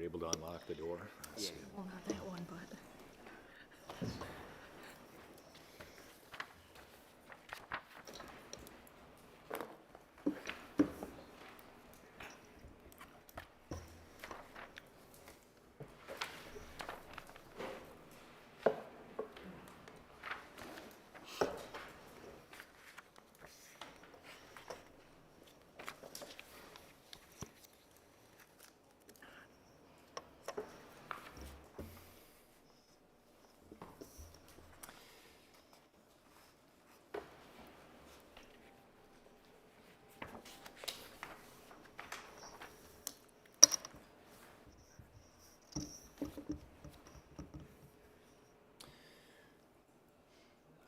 able to unlock the door? Let's see. Well, not that one, but.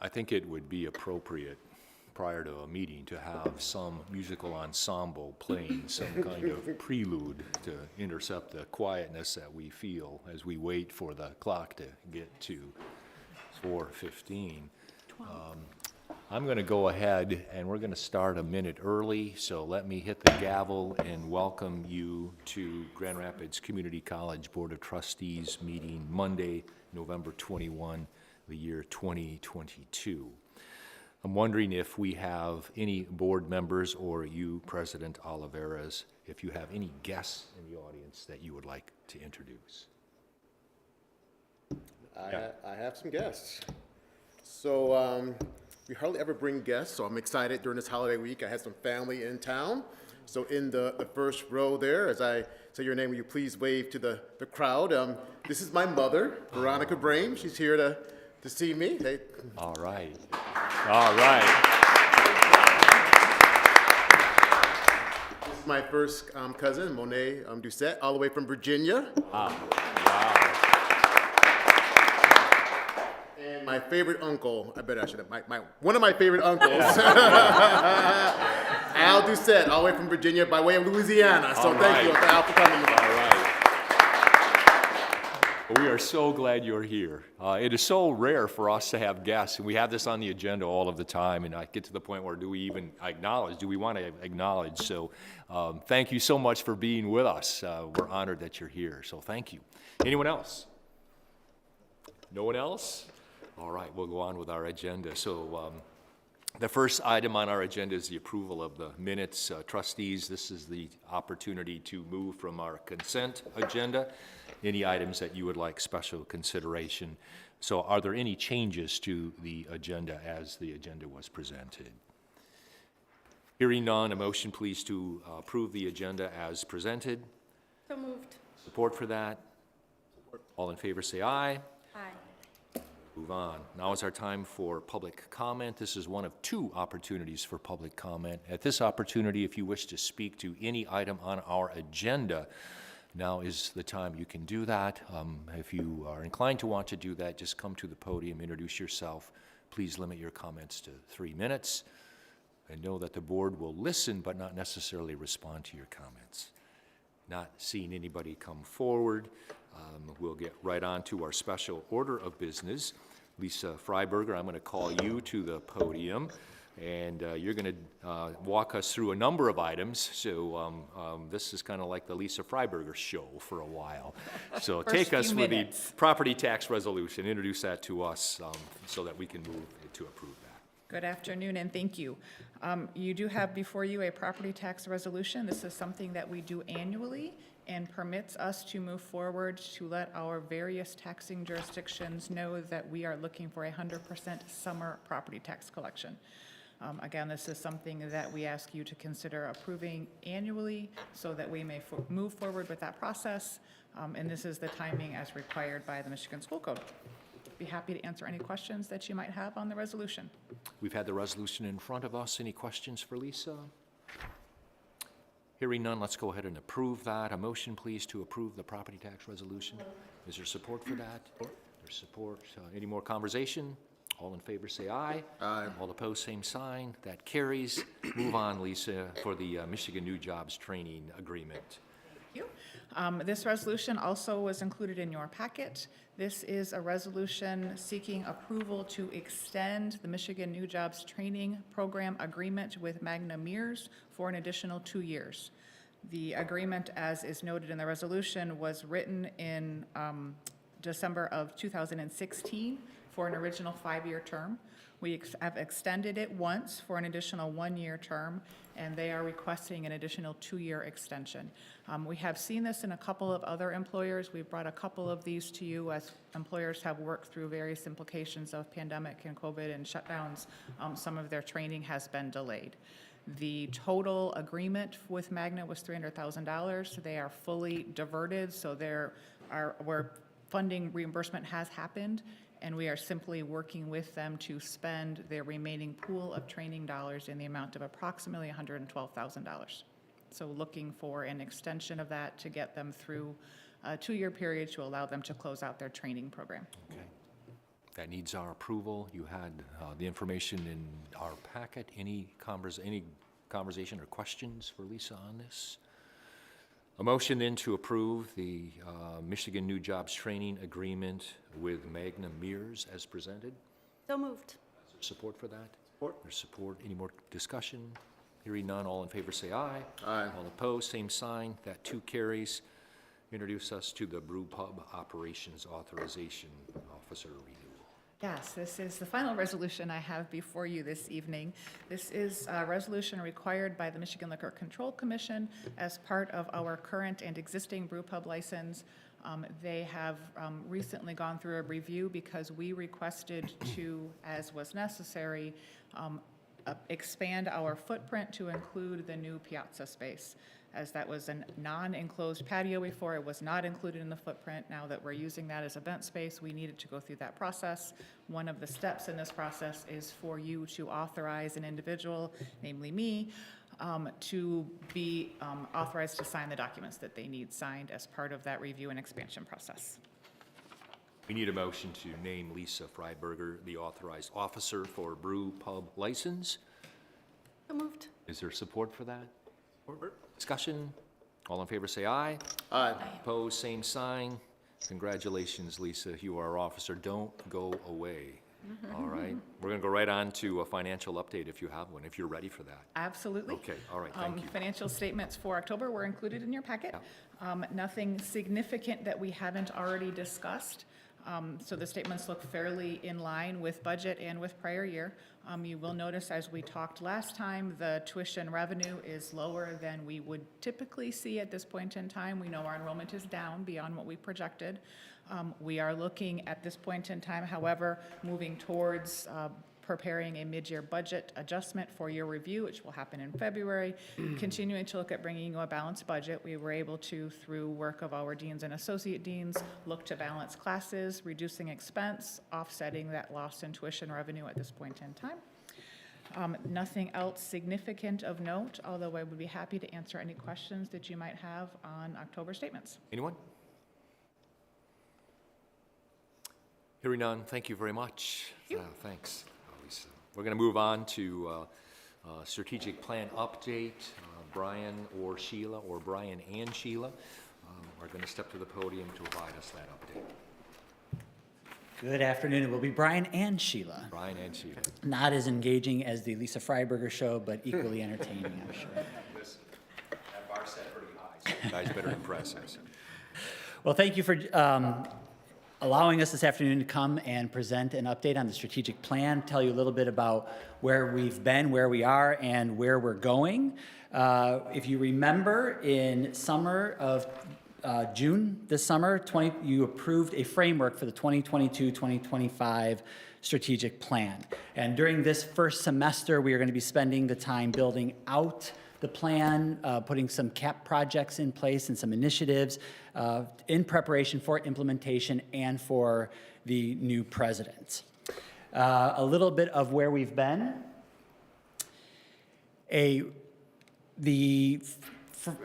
I think it would be appropriate prior to a meeting to have some musical ensemble playing some kind of prelude to intercept the quietness that we feel as we wait for the clock to get to 4:15. I'm going to go ahead and we're going to start a minute early, so let me hit the gavel and welcome you to Grand Rapids Community College Board of Trustees meeting Monday, November 21, the year 2022. I'm wondering if we have any board members or you, President Oliveras, if you have any guests in the audience that you would like to introduce. I have some guests. So we hardly ever bring guests, so I'm excited during this holiday week. I had some family in town. So in the first row there, as I say your name, will you please wave to the crowd? This is my mother, Veronica Brame. She's here to see me. All right. All right. This is my first cousin, Monet Doucette, all the way from Virginia. Wow. And my favorite uncle, I should have, one of my favorite uncles, Al Doucette, all the way from Virginia by way of Louisiana. So thank you, Al, for coming. All right. We are so glad you're here. It is so rare for us to have guests, and we have this on the agenda all of the time, and I get to the point where do we even acknowledge? Do we want to acknowledge? So thank you so much for being with us. We're honored that you're here, so thank you. Anyone else? No one else? All right, we'll go on with our agenda. So the first item on our agenda is the approval of the minutes. Trustees, this is the opportunity to move from our consent agenda any items that you would like special consideration. So are there any changes to the agenda as the agenda was presented? Hearing none, a motion please to approve the agenda as presented. So moved. Support for that? Support. All in favor say aye. Aye. Move on. Now is our time for public comment. This is one of two opportunities for public comment. At this opportunity, if you wish to speak to any item on our agenda, now is the time you can do that. If you are inclined to want to do that, just come to the podium, introduce yourself. Please limit your comments to 3 minutes. And know that the board will listen but not necessarily respond to your comments. Not seeing anybody come forward, we'll get right on to our special order of business. Lisa Freiberger, I'm going to call you to the podium, and you're going to walk us through a number of items. So this is kind of like the Lisa Freiberger show for a while. So take us with the property tax resolution. Introduce that to us so that we can move to approve that. Good afternoon, and thank you. You do have before you a property tax resolution. This is something that we do annually and permits us to move forward to let our various taxing jurisdictions know that we are looking for 100% summer property tax collection. Again, this is something that we ask you to consider approving annually so that we may move forward with that process, and this is the timing as required by the Michigan School Code. Be happy to answer any questions that you might have on the resolution. We've had the resolution in front of us. Any questions for Lisa? Hearing none, let's go ahead and approve that. A motion, please, to approve the property tax resolution. Is there support for that? There's support. Any more conversation? All in favor say aye. Aye. All opposed, same sign. That carries. Move on, Lisa, for the Michigan New Jobs Training Agreement. Thank you. This resolution also was included in your packet. This is a resolution seeking approval to extend the Michigan New Jobs Training Program agreement with Magna Mears for an additional 2 years. The agreement, as is noted in the resolution, was written in December of 2016 for an original 5-year term. We have extended it once for an additional 1-year term, and they are requesting an additional 2-year extension. We have seen this in a couple of other employers. We've brought a couple of these to you as employers have worked through various implications of pandemic and COVID and shutdowns. Some of their training has been delayed. The total agreement with Magna was $300,000. They are fully diverted, so where funding reimbursement has happened, and we are simply working with them to spend their remaining pool of training dollars in the amount of approximately $112,000. So looking for an extension of that to get them through a 2-year period to allow them to close out their training program. Okay. That needs our approval. You had the information in our packet. Any conversation or questions for Lisa on this? A motion then to approve the Michigan New Jobs Training Agreement with Magna Mears as presented. So moved. Is there support for that? Support. There's support. Any more discussion? Hearing none, all in favor say aye. Aye. All opposed, same sign. That too carries. Introduce us to the Brew Pub Operations Authorization Officer renewal. Yes, this is the final resolution I have before you this evening. This is a resolution required by the Michigan Liquor Control Commission as part of our current and existing brew pub license. They have recently gone through a review because we requested to, as was necessary, expand our footprint to include the new piazza space. As that was a non-enclosed patio before, it was not included in the footprint. Now that we're using that as event space, we needed to go through that process. One of the steps in this process is for you to authorize an individual, namely me, to be authorized to sign the documents that they need signed as part of that review and expansion process. We need a motion to name Lisa Freiberger the authorized officer for brew pub license. So moved. Is there support for that? Discussion? All in favor say aye. Aye. Opposed, same sign. Congratulations, Lisa, you are our officer. Don't go away. All right? We're going to go right on to a financial update if you have one, if you're ready for that. Absolutely. Okay, all right, thank you. Financial statements for October were included in your packet. Nothing significant that we haven't already discussed. So the statements look fairly in line with budget and with prior year. You will notice, as we talked last time, the tuition revenue is lower than we would typically see at this point in time. We know our enrollment is down beyond what we projected. We are looking at this point in time, however, moving towards preparing a mid-year budget adjustment for your review, which will happen in February. Continuing to look at bringing you a balanced budget, we were able to, through work of our deans and associate deans, look to balance classes, reducing expense, offsetting that loss in tuition revenue at this point in time. Nothing else significant of note, although I would be happy to answer any questions that you might have on October statements. Anyone? Hearing none, thank you very much. Thanks, Lisa. We're going to move on to strategic plan update. Brian or Sheila, or Brian and Sheila, are going to step to the podium to provide us that update. Good afternoon. It will be Brian and Sheila. Brian and Sheila. Not as engaging as the Lisa Freiberger show, but equally entertaining, I'm sure. That bar set pretty high, so you guys better impress us. Well, thank you for allowing us this afternoon to come and present an update on the strategic plan, tell you a little bit about where we've been, where we are, and where we're going. If you remember, in summer of June this summer, you approved a framework for the 2022-2025 strategic plan. And during this first semester, we are going to be spending the time building out the plan, putting some CAP projects in place and some initiatives in preparation for implementation and for the new president. A little bit of where we've been. The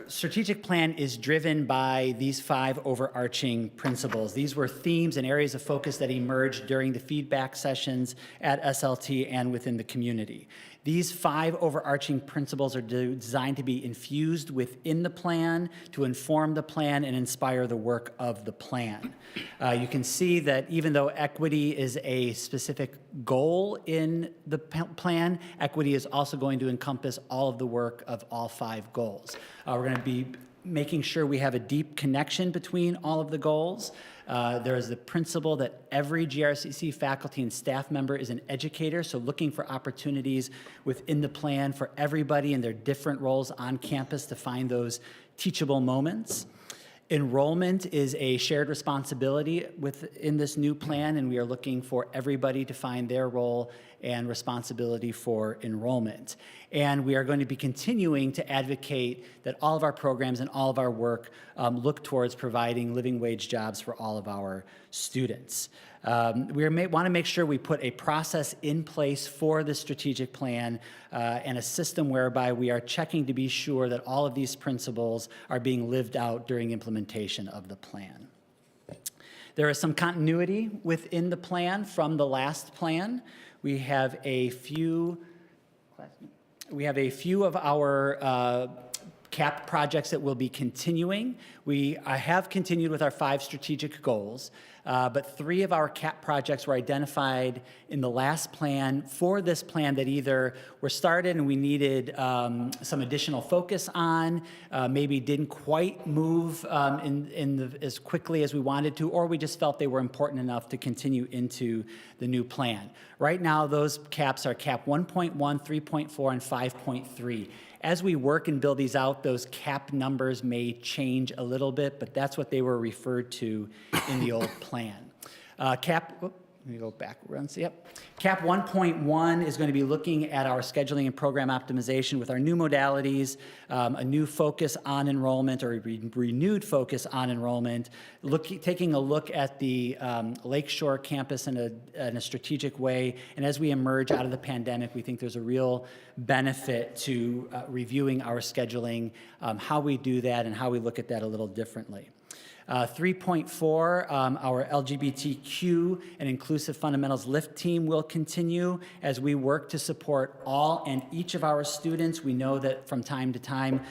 strategic plan is driven by these 5 overarching principles. These were themes and areas of focus that emerged during the feedback sessions at SLT and within the community. These 5 overarching principles are designed to be infused within the plan to inform the plan and inspire the work of the plan. You can see that even though equity is a specific goal in the plan, equity is also going to encompass all of the work of all 5 goals. We're going to be making sure we have a deep connection between all of the goals. There is the principle that every GRCC faculty and staff member is an educator, so looking for opportunities within the plan for everybody in their different roles on campus to find those teachable moments. Enrollment is a shared responsibility within this new plan, and we are looking for everybody to find their role and responsibility for enrollment. And we are going to be continuing to advocate that all of our programs and all of our work look towards providing living wage jobs for all of our students. We want to make sure we put a process in place for the strategic plan and a system whereby we are checking to be sure that all of these principles are being lived out during implementation of the plan. There is some continuity within the plan from the last plan. We have a few of our CAP projects that will be continuing. We have continued with our 5 strategic goals, but 3 of our CAP projects were identified in the last plan for this plan that either were started and we needed some additional focus on, maybe didn't quite move as quickly as we wanted to, or we just felt they were important enough to continue into the new plan. Right now, those CAPs are CAP 1.1, 3.4, and 5.3. As we work and build these out, those CAP numbers may change a little bit, but that's what they were referred to in the old plan. Let me go back. Yep. CAP 1.1 is going to be looking at our scheduling and program optimization with our new modalities, a new focus on enrollment or a renewed focus on enrollment, taking a look at the Lakeshore campus in a strategic way. And as we emerge out of the pandemic, we think there's a real benefit to reviewing our scheduling, how we do that, and how we look at that a little differently. 3.4, our LGBTQ and Inclusive Fundamentals Lift team will continue as we work to support all and each of our students. We know that from time to time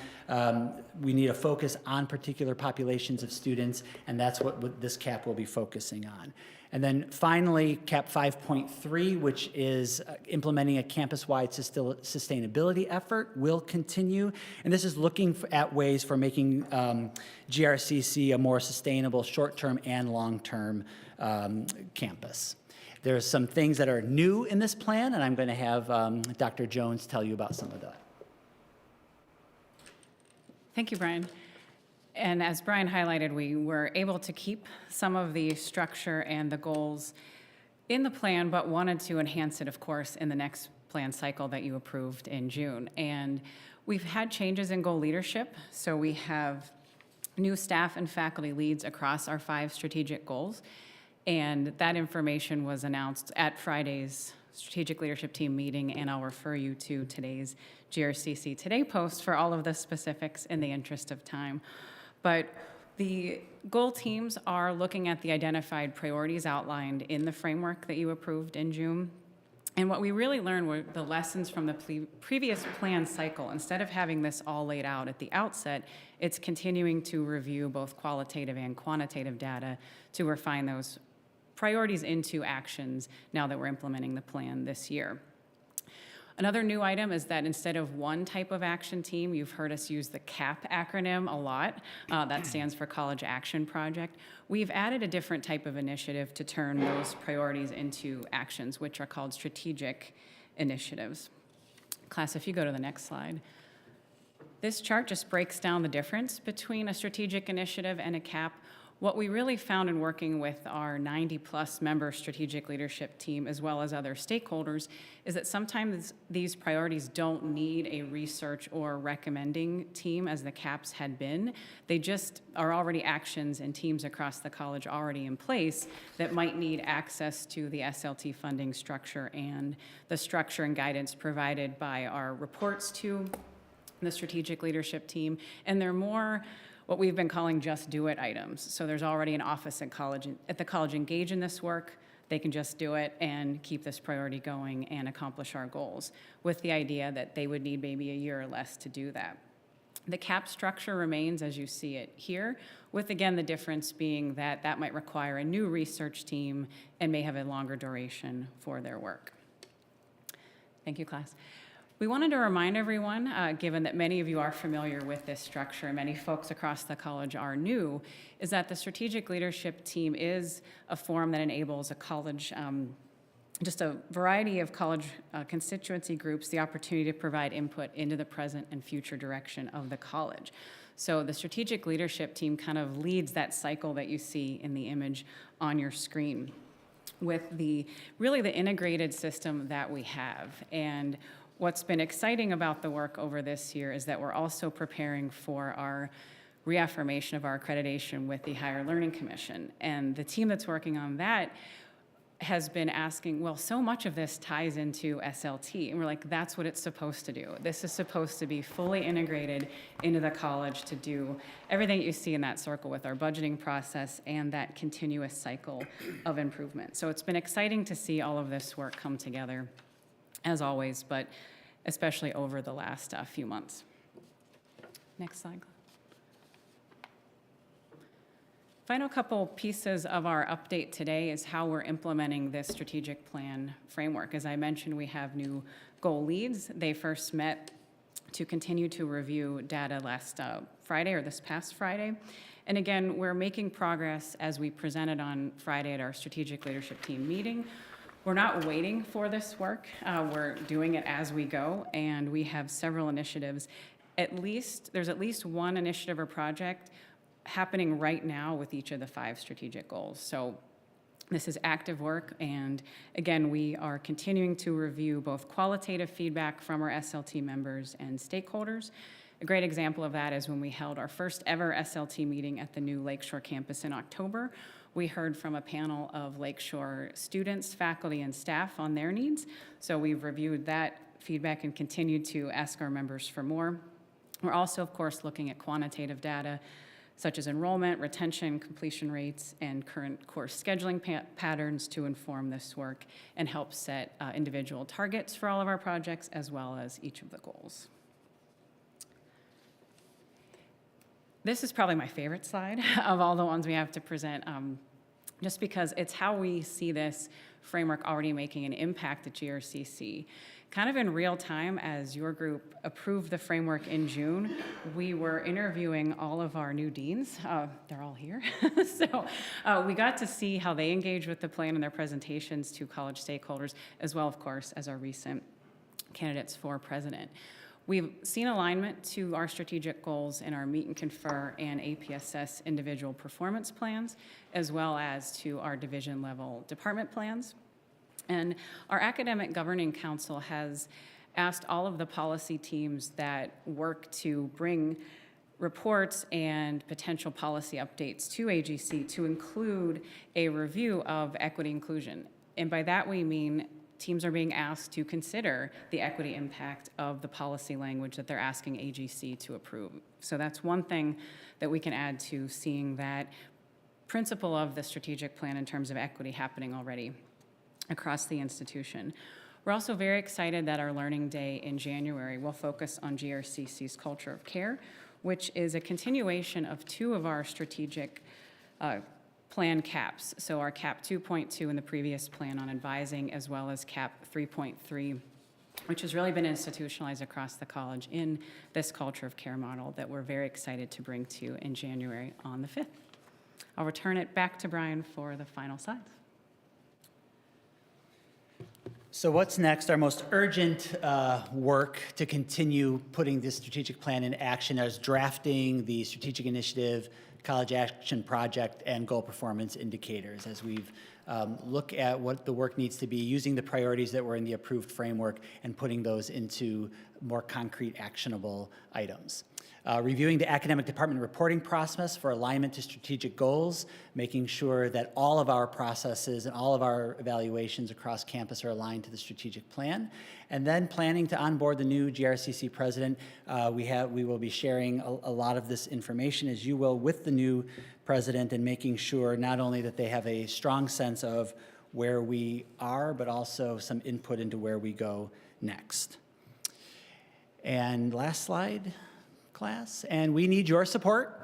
we need a focus on particular populations of students, and that's what this CAP will be focusing on. And then finally, CAP 5.3, which is implementing a campus-wide sustainability effort, will continue. And this is looking at ways for making GRCC a more sustainable short-term and long-term campus. There's some things that are new in this plan, and I'm going to have Dr. Jones tell you about some of that. Thank you, Brian. And as Brian highlighted, we were able to keep some of the structure and the goals in the plan, but wanted to enhance it, of course, in the next plan cycle that you approved in June. And we've had changes in goal leadership. So we have new staff and faculty leads across our 5 strategic goals. And that information was announced at Friday's Strategic Leadership Team meeting, and I'll refer you to today's GRCC Today post for all of the specifics in the interest of time. But the goal teams are looking at the identified priorities outlined in the framework that you approved in June. And what we really learned were the lessons from the previous plan cycle. Instead of having this all laid out at the outset, it's continuing to review both qualitative and quantitative data to refine those priorities into actions now that we're implementing the plan this year. Another new item is that instead of one type of action team, you've heard us use the CAP acronym a lot. That stands for College Action Project. We've added a different type of initiative to turn those priorities into actions, which are called strategic initiatives. Class, if you go to the next slide. This chart just breaks down the difference between a strategic initiative and a CAP. What we really found in working with our 90-plus member strategic leadership team, as well as other stakeholders, is that sometimes these priorities don't need a research or recommending team as the CAPs had been. They just are already actions and teams across the college already in place that might need access to the SLT funding structure and the structure and guidance provided by our reports to the strategic leadership team. And they're more what we've been calling just do it items. So there's already an office at the college engaged in this work. they can just do it and keep this priority going and accomplish our goals, with the idea that they would need maybe a year or less to do that. The cap structure remains as you see it here, with again the difference being that that might require a new research team and may have a longer duration for their work. Thank you, class. We wanted to remind everyone, given that many of you are familiar with this structure and many folks across the college are new, is that the strategic leadership team is a forum that enables a college, just a variety of college constituency groups the opportunity to provide input into the present and future direction of the college. So the strategic leadership team kind of leads that cycle that you see in the image on your screen with really the integrated system that we have. And what's been exciting about the work over this year is that we're also preparing for our reaffirmation of our accreditation with the Higher Learning Commission. And the team that's working on that has been asking, well, so much of this ties into SLT. And we're like, that's what it's supposed to do. This is supposed to be fully integrated into the college to do everything that you see in that circle with our budgeting process and that continuous cycle of improvement. So it's been exciting to see all of this work come together, as always, but especially over the last few months. Next slide. Final couple pieces of our update today is how we're implementing this strategic plan framework. As I mentioned, we have new goal leads. They first met to continue to review data last Friday, or this past Friday. And again, we're making progress as we presented on Friday at our strategic leadership team meeting. We're not waiting for this work. We're doing it as we go, and we have several initiatives. There's at least one initiative or project happening right now with each of the 5 strategic goals. So this is active work, and again, we are continuing to review both qualitative feedback from our SLT members and stakeholders. A great example of that is when we held our first ever SLT meeting at the new Lakeshore campus in October. We heard from a panel of Lakeshore students, faculty, and staff on their needs. So we've reviewed that feedback and continued to ask our members for more. We're also, of course, looking at quantitative data such as enrollment, retention, completion rates, and current course scheduling patterns to inform this work and help set individual targets for all of our projects as well as each of the goals. This is probably my favorite slide of all the ones we have to present, just because it's how we see this framework already making an impact at GRCC. Kind of in real time, as your group approved the framework in June, we were interviewing all of our new deans. They're all here. So we got to see how they engage with the plan in their presentations to college stakeholders, as well, of course, as our recent candidates for president. We've seen alignment to our strategic goals in our Meet and Confer and APSS individual performance plans, as well as to our division-level department plans. And our Academic Governing Council has asked all of the policy teams that work to bring reports and potential policy updates to AGC to include a review of equity inclusion. And by that we mean teams are being asked to consider the equity impact of the policy language that they're asking AGC to approve. So that's one thing that we can add to seeing that principle of the strategic plan in terms of equity happening already across the institution. We're also very excited that our Learning Day in January will focus on GRCC's culture of care, which is a continuation of 2 of our strategic plan caps. So our cap 2.2 in the previous plan on advising, as well as cap 3.3, which has really been institutionalized across the college in this culture of care model that we're very excited to bring to you in January on the 5th. I'll return it back to Brian for the final slides. So what's next? Our most urgent work to continue putting this strategic plan in action is drafting the strategic initiative, college action project, and goal performance indicators as we've look at what the work needs to be, using the priorities that were in the approved framework and putting those into more concrete, actionable items. Reviewing the academic department reporting process for alignment to strategic goals, making sure that all of our processes and all of our evaluations across campus are aligned to the strategic plan, and then planning to onboard the new GRCC president. We will be sharing a lot of this information, as you will, with the new president, and making sure not only that they have a strong sense of where we are, but also some input into where we go next. And last slide, class. And we need your support.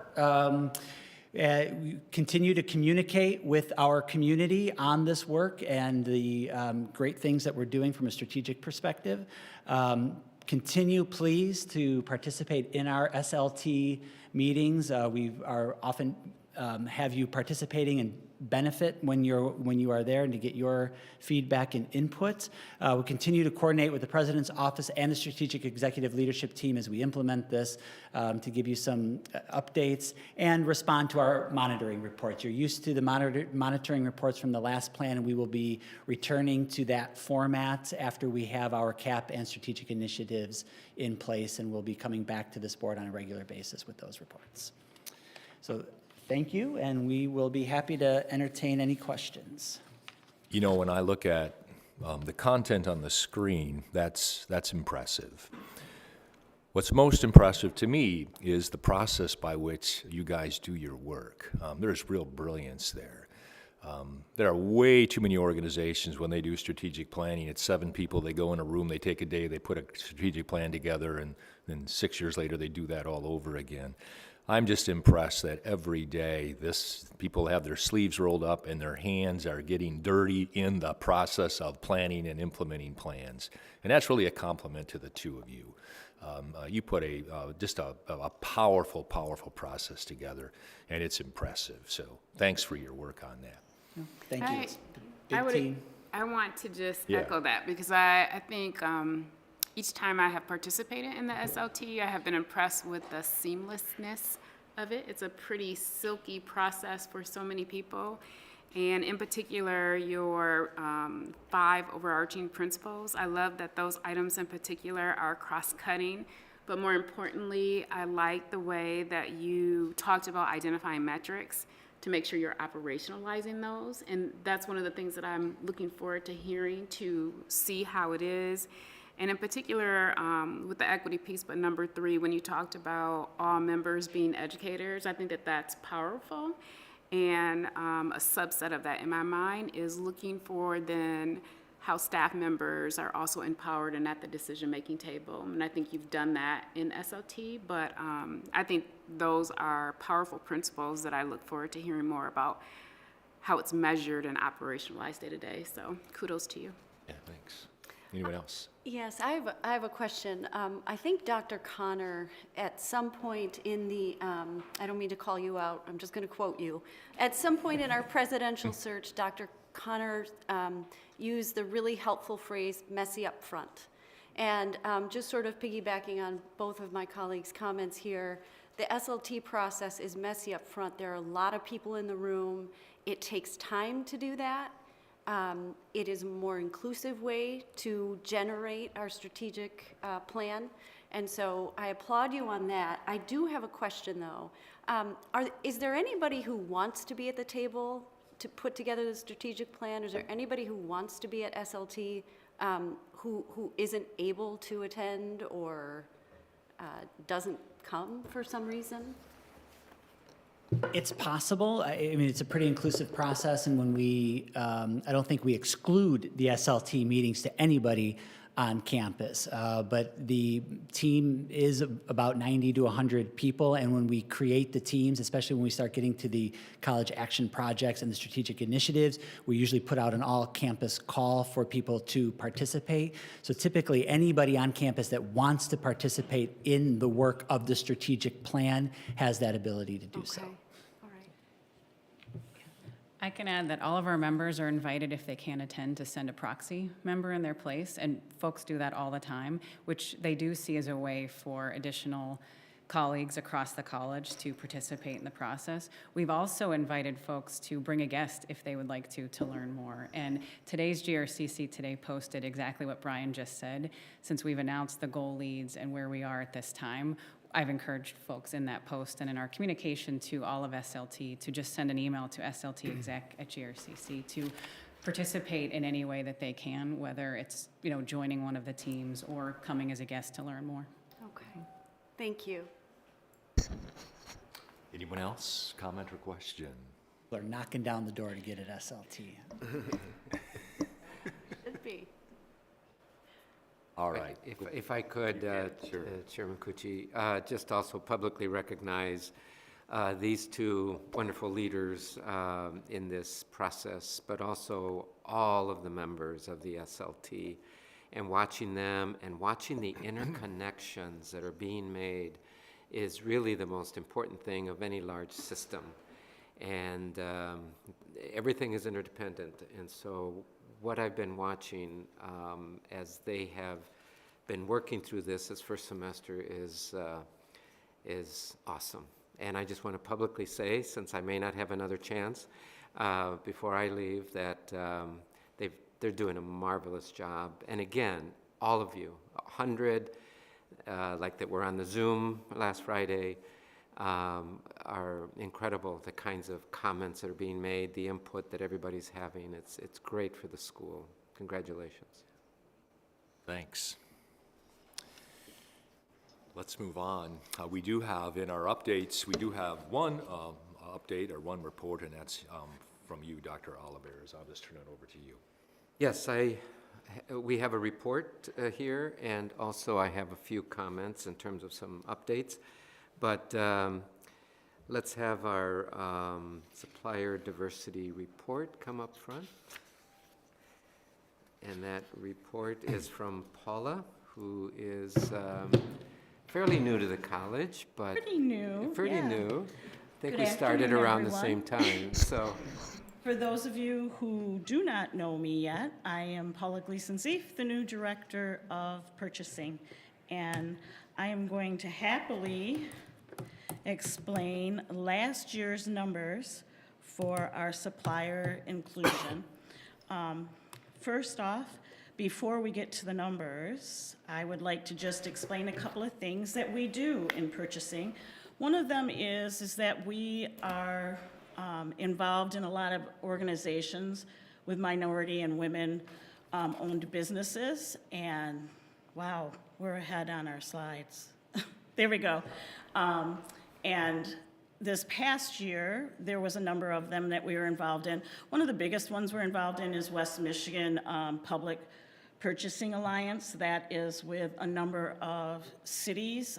We continue to communicate with our community on this work and the great things that we're doing from a strategic perspective. Continue, please, to participate in our SLT meetings. We are often have you participating and benefit when you are there and to get your feedback and input. We'll continue to coordinate with the President's Office and the Strategic Executive Leadership Team as we implement this to give you some updates and respond to our monitoring reports. You're used to the monitoring reports from the last plan, and we will be returning to that format after we have our CAP and strategic initiatives in place, and we'll be coming back to this board on a regular basis with those reports. So thank you, and we will be happy to entertain any questions. You know, when I look at the content on the screen, that's impressive. What's most impressive to me is the process by which you guys do your work. There's real brilliance there. There are way too many organizations when they do strategic planning. It's 7 people, they go in a room, they take a day, they put a strategic plan together, and then 6 years later they do that all over again. I'm just impressed that every day people have their sleeves rolled up and their hands are getting dirty in the process of planning and implementing plans. And that's really a compliment to the two of you. You put just a powerful, powerful process together, and it's impressive. So thanks for your work on that. Thank you. I Big team. I want to just Yeah. echo that because I think each time I have participated in the SLT, I have been impressed with the seamlessness of it. It's a pretty silky process for so many people. And in particular, your 5 overarching principles. I love that those items in particular are cross-cutting. But more importantly, I like the way that you talked about identifying metrics to make sure you're operationalizing those. And that's one of the things that I'm looking forward to hearing, to see how it is. And in particular, with the equity piece, but number 3, when you talked about all members being educators, I think that that's powerful. And a subset of that in my mind is looking for then how staff members are also empowered and at the decision-making table. And I think you've done that in SLT, but I think those are powerful principles that I look forward to hearing more about how it's measured and operationalized day to day. So kudos to you. Yeah, thanks. Anyone else? Yes, I have a question. I think Dr. Connor, at some point in the, I don't mean to call you out, I'm just going to quote you. At some point in our presidential search, Dr. Connor used the really helpful phrase, messy up front. And just sort of piggybacking on both of my colleagues' comments here, the SLT process is messy up front. There are a lot of people in the room. It takes time to do that. It is a more inclusive way to generate our strategic plan, and so I applaud you on that. I do have a question, though. Is there anybody who wants to be at the table to put together the strategic plan? Is there anybody who wants to be at SLT who isn't able to attend or doesn't come for some reason? It's possible. I mean, it's a pretty inclusive process, and when we, I don't think we exclude the SLT meetings to anybody on campus, but the team is about 90 to 100 people, and when we create the teams, especially when we start getting to the college action projects and the strategic initiatives, we usually put out an all-campus call for people to participate. So typically, anybody on campus that wants to participate in the work of the strategic plan has that ability to do so. Okay, all right. I can add that all of our members are invited, if they can't attend, to send a proxy member in their place, and folks do that all the time, which they do see as a way for additional colleagues across the college to participate in the process. We've also invited folks to bring a guest if they would like to learn more. And today's GRCC today posted exactly what Brian just said. Since we've announced the goal leads and where we are at this time, I've encouraged folks in that post and in our communication to all of SLT to just send an email to sltexec@grcc to participate in any way that they can, whether it's, you know, joining one of the teams or coming as a guest to learn more. Okay, thank you. Anyone else? Comment or question? They're knocking down the door to get at SLT. be. All right. If I could, Chairman Cucci, just also publicly recognize these two wonderful leaders in this process, but also all of the members of the SLT, and watching them and watching the interconnections that are being made is really the most important thing of any large system. And everything is interdependent. And so what I've been watching as they have been working through this first semester is awesome. And I just want to publicly say, since I may not have another chance before I leave, that they're doing a marvelous job. And again, all of you, 100, like that were on the Zoom last Friday, are incredible, the kinds of comments that are being made, the input that everybody's having. It's great for the school. Congratulations. Thanks. Let's move on. We do have in our updates, we do have one update or one report, and that's from you, Dr. Oliveira. I'll just turn it over to you. Yes, we have a report here, and also I have a few comments in terms of some updates. But let's have our supplier diversity report come up front. And that report is from Paula, who is fairly new to the college, but Pretty new. pretty yeah. new. I think Good we started afternoon, around the everyone. same time. So For those of you who do not know me yet, I am Paula Gleason-Zief, the new Director of Purchasing. And I am going to happily explain last year's numbers for our supplier inclusion. First off, before we get to the numbers, I would like to just explain a couple of things that we do in purchasing. One of them is that we are involved in a lot of organizations with minority and women-owned businesses, and wow, we're ahead on our slides. There we go. And this past year, there was a number of them that we were involved in. One of the biggest ones we're involved in is West Michigan Public Purchasing Alliance. That is with a number of cities,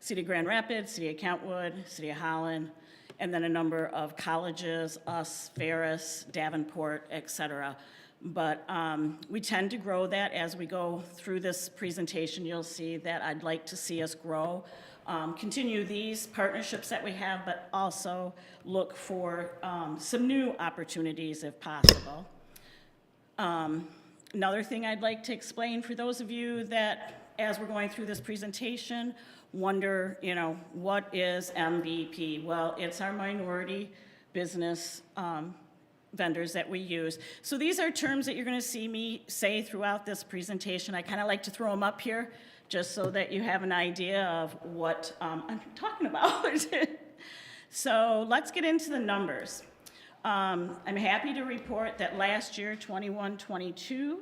City of Grand Rapids, City of Kentwood, City of Holland, and then a number of colleges, us, Ferris, Davenport, et cetera. But we tend to grow that as we go through this presentation. You'll see that I'd like to see us grow, continue these partnerships that we have, but also look for some new opportunities if possible. Another thing I'd like to explain for those of you that, as we're going through this presentation, wonder, what is MVP? Well, it's our minority business vendors that we use. So these are terms that you're going to see me say throughout this presentation. I kind of like to throw them up here just so that you have an idea of what I'm talking about. So let's get into the numbers. I'm happy to report that last year, 21-22,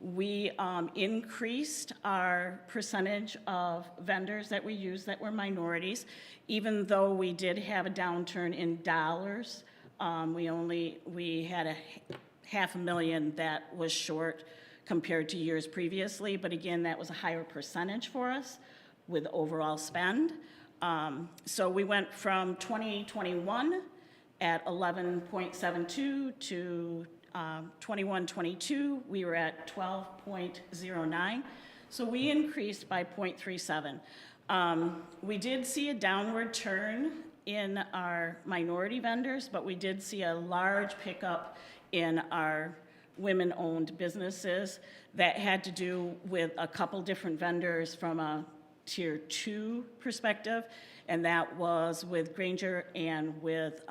we increased our percentage of vendors that we use that were minorities, even though we did have a downturn in dollars. We had a $500,000 that was short compared to years previously, but again, that was a higher percentage for us with overall spend. So we went from 2021 at 11.72 to 21-22, we were at 12.09. So we increased by 0.37. We did see a downward turn in our minority vendors, but we did see a large pickup in our women-owned businesses. That had to do with a couple different vendors from a tier 2 perspective, and that was with Granger and with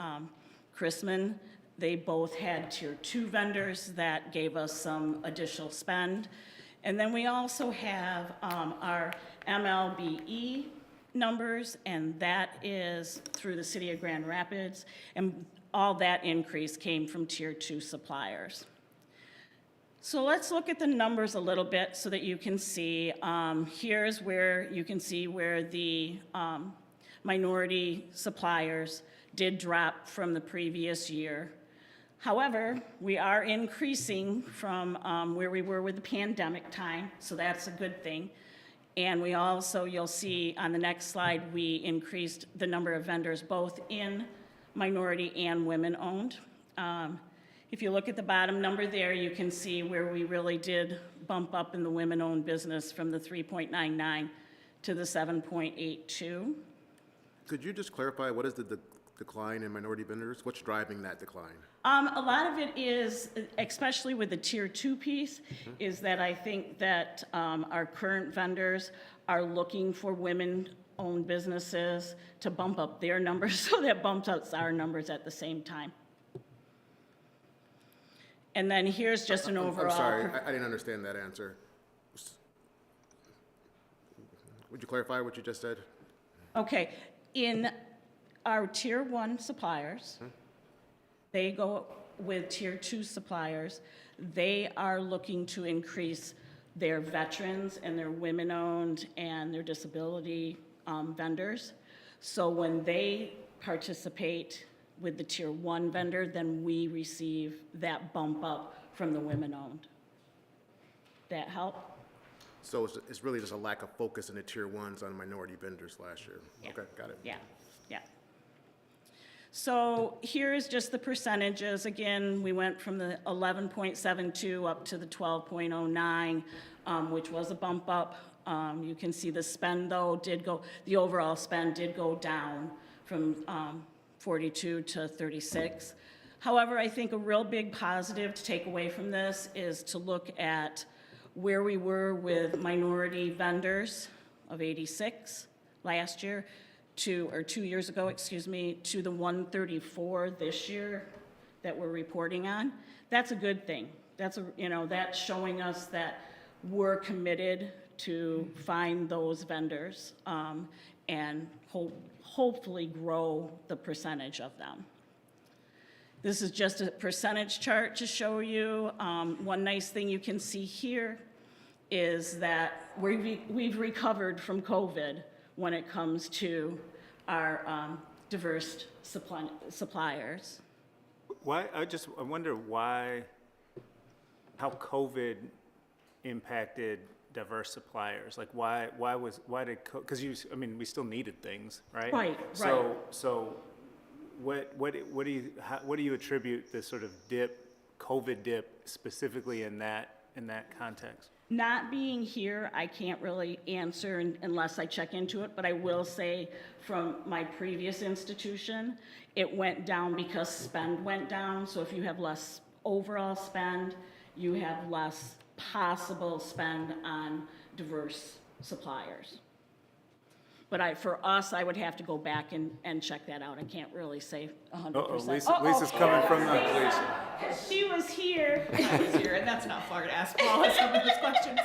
Chrisman. They both had tier 2 vendors that gave us some additional spend. And then we also have our MLBE numbers, and that is through the City of Grand Rapids, and all that increase came from tier 2 suppliers. So let's look at the numbers a little bit so that you can see. Here's where you can see where the minority suppliers did drop from the previous year. However, we are increasing from where we were with the pandemic time, so that's a good thing. And we also, you'll see on the next slide, we increased the number of vendors both in minority and women-owned. If you look at the bottom number there, you can see where we really did bump up in the women-owned business from the 3.99 to the 7.82. Could you just clarify, what is the decline in minority vendors? What's driving that decline? A lot of it is, especially with the tier 2 piece, is that I think that our current vendors are looking for women-owned businesses to bump up their numbers, so that bumps up our numbers at the same time. And then here's just an overall. I'm sorry, I didn't understand that answer. Would you clarify what you just said? Okay, in our tier 1 suppliers, they go with tier 2 suppliers. They are looking to increase their veterans and their women-owned and their disability vendors. So when they participate with the tier 1 vendor, then we receive that bump up from the women-owned. That help? So it's really just a lack of focus in the tier 1s on minority vendors last year? Yeah. Okay, got it. Yeah, yeah. So here is just the percentages. Again, we went from the 11.72 up to the 12.09, which was a bump up. You can see the spend, though, the overall spend did go down from 42 to 36. However, I think a real big positive to take away from this is to look at where we were with minority vendors of 86 last year or 2 years ago, excuse me, to the 134 this year that we're reporting on. That's a good thing. That's showing us that we're committed to find those vendors and hopefully grow the percentage of them. This is just a percentage chart to show you. One nice thing you can see here is that we've recovered from COVID when it comes to our diverse suppliers. I wonder how COVID impacted diverse suppliers. Like because we still needed things, right? Right. So what do you attribute this sort of COVID dip specifically in that context? Not being here, I can't really answer unless I check into it, but I will say from my previous institution, it went down because spend went down. So if you have less overall spend, you have less possible spend on diverse suppliers. But for us, I would have to go back and check that out. I can't really say 100%. Lisa's coming from the... She was here. Easier, and that's not far to ask Paul some of those questions.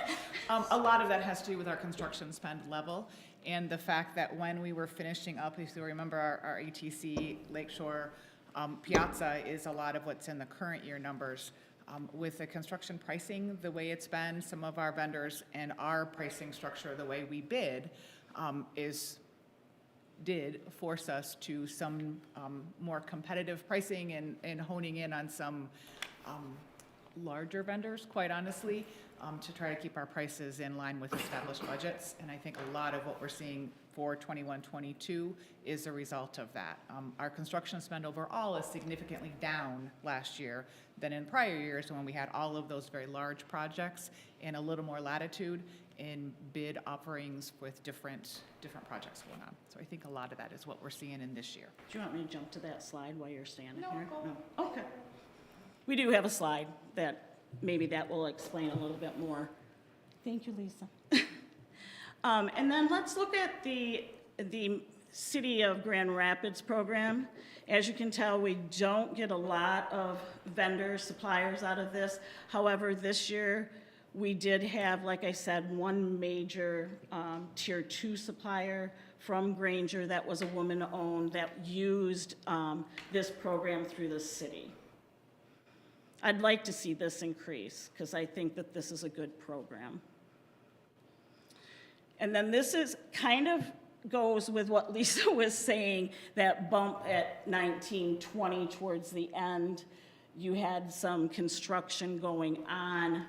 A lot of that has to do with our construction spend level and the fact that when we were finishing up, if you remember our ATC Lakeshore Piazza is a lot of what's in the current year numbers. With the construction pricing, the way it's been, some of our vendors and our pricing structure, the way we bid, did force us to some more competitive pricing and honing in on some larger vendors, quite honestly, to try to keep our prices in line with established budgets. And I think a lot of what we're seeing for 21-22 is a result of that. Our construction spend overall is significantly down last year than in prior years when we had all of those very large projects and a little more latitude in bid offerings with different projects going on. So I think a lot of that is what we're seeing in this year. Do you want me to jump to that slide while you're standing here? go. No. Okay. We do have a slide that maybe that will explain a little bit more. Thank you, Lisa. And then let's look at the City of Grand Rapids program. As you can tell, we don't get a lot of vendors, suppliers out of this. However, this year, we did have, like I said, one major tier 2 supplier from Granger that was a woman-owned that used this program through the city. I'd like to see this increase because I think that this is a good program. And then this is kind of goes with what Lisa was saying, that bump at 19-20 towards the end. you had some construction going on,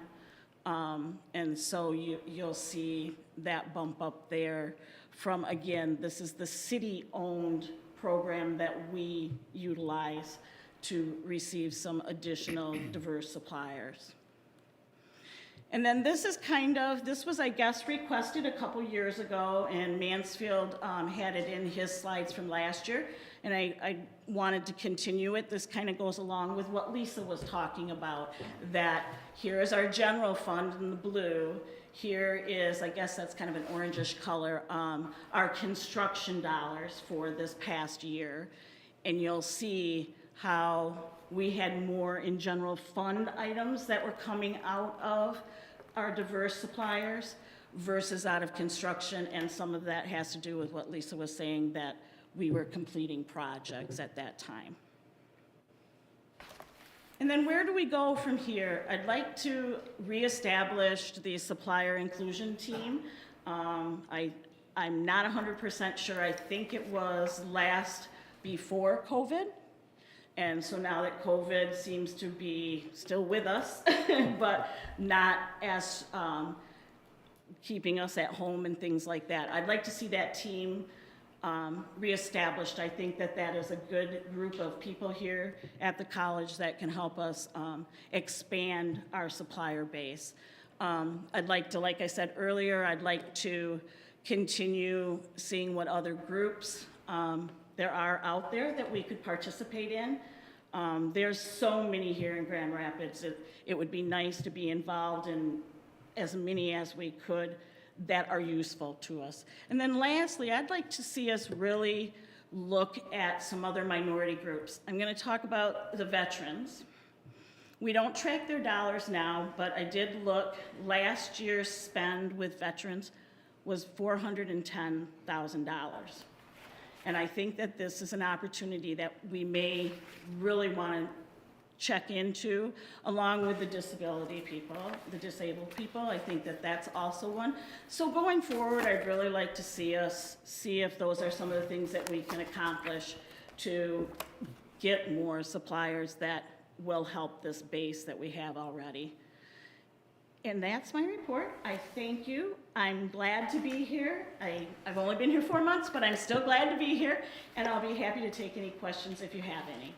and so you'll see that bump up there from, again, this is the city-owned program that we utilize to receive some additional diverse suppliers. And then this is this was, I guess, requested a couple years ago, and Mansfield had it in his slides from last year, and I wanted to continue it. This kind of goes along with what Lisa was talking about, that here is our general fund in the blue. Here is, I guess that's kind of an orangish color, our construction dollars for this past year. And you'll see how we had more in general fund items that were coming out of our diverse suppliers versus out of construction, and some of that has to do with what Lisa was saying, that we were completing projects at that time. And then where do we go from here? I'd like to reestablish the supplier inclusion team. I'm not 100% sure. I think it was last before COVID. And so now that COVID seems to be still with us, but not as keeping us at home and things like that. I'd like to see that team reestablished. I think that that is a good group of people here at the college that can help us expand our supplier base. I'd like to, like I said earlier, I'd like to continue seeing what other groups there are out there that we could participate in. There's so many here in Grand Rapids. It would be nice to be involved in as many as we could that are useful to us. And then lastly, I'd like to see us really look at some other minority groups. I'm going to talk about the veterans. We don't track their dollars now, but I did look. Last year's spend with veterans was $410,000. And I think that this is an opportunity that we may really want to check into, along with the disability people, the disabled people. I think that that's also one. So going forward, I'd really like to see us see if those are some of the things that we can accomplish to get more suppliers that will help this base that we have already. And that's my report. I thank you. I'm glad to be here. I've only been here 4 months, but I'm still glad to be here, and I'll be happy to take any questions if you have any.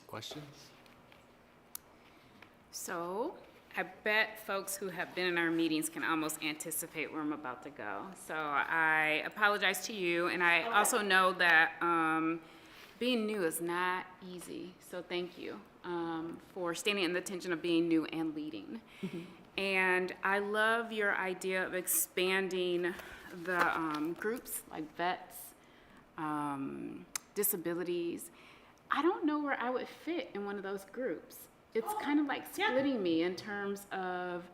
Questions? So I bet folks who have been in our meetings can almost anticipate where I'm about to go. So I apologize to you, and I also know that being new is not easy. So thank you for standing in the tension of being new and leading. Mm-hmm. And I love your idea of expanding the groups like vets, disabilities. I don't know where I would fit in one of those groups. It's kind of like splitting me in terms of,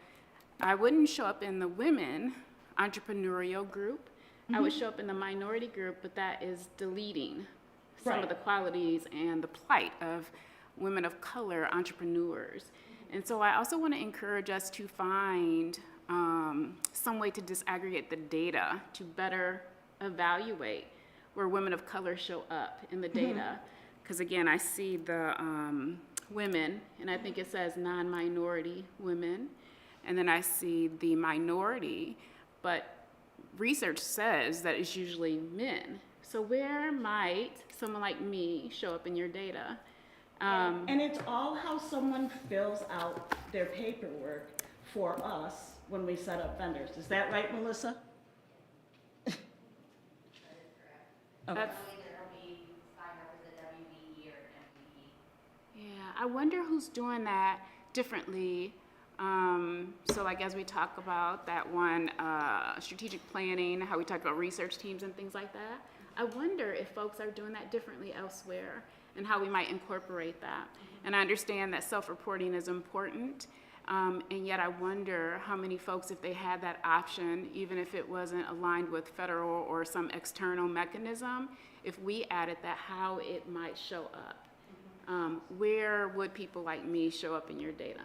I wouldn't show up in the women entrepreneurial group. Mm-hmm. I would show up in the minority group, but that is deleting some of the qualities and the plight of women of color entrepreneurs. And so I also want to encourage us to find some way to disaggregate the data to better evaluate where women of color show up in the data. Because again, I see the women, and I think it says non-minority women, and then I see the minority, but research says that it's usually men. So where might someone like me show up in your data? And it's all how someone fills out their paperwork for us when we set up vendors. Is that right, Melissa? That's yeah, I wonder who's doing that differently. So like as we talk about that one, strategic planning, how we talked about research teams and things like that, I wonder if folks are doing that differently elsewhere and how we might incorporate that. And I understand that self-reporting is important, and yet I wonder how many folks, if they had that option, even if it wasn't aligned with federal or some external mechanism, if we added that, how it might show up. Where would people like me show up in your data?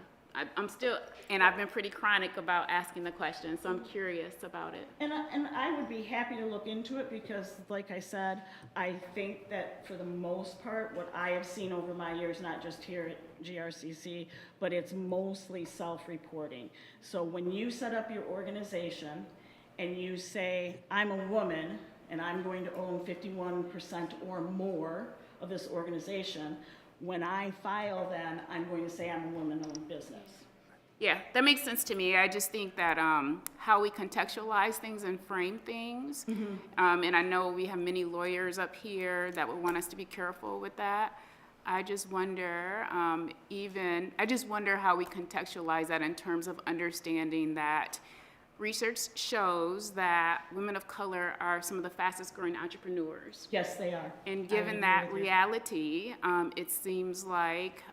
I'm still, and I've been pretty chronic about asking the question, so I'm curious about it. And I would be happy to look into it because, like I said, I think that for the most part, what I have seen over my years, not just here at GRCC, but it's mostly self-reporting. So when you set up your organization and you say, I'm a woman and I'm going to own 51% or more of this organization, when I file then, I'm going to say I'm a woman-owned business. Yeah, that makes sense to me. I just think that how we contextualize things and frame things, and I know we have many lawyers up here that would want us to be careful with that. I just wonder, how we contextualize that in terms of understanding that research shows that women of color are some of the fastest growing entrepreneurs. Yes, they are. And given that reality, it seems like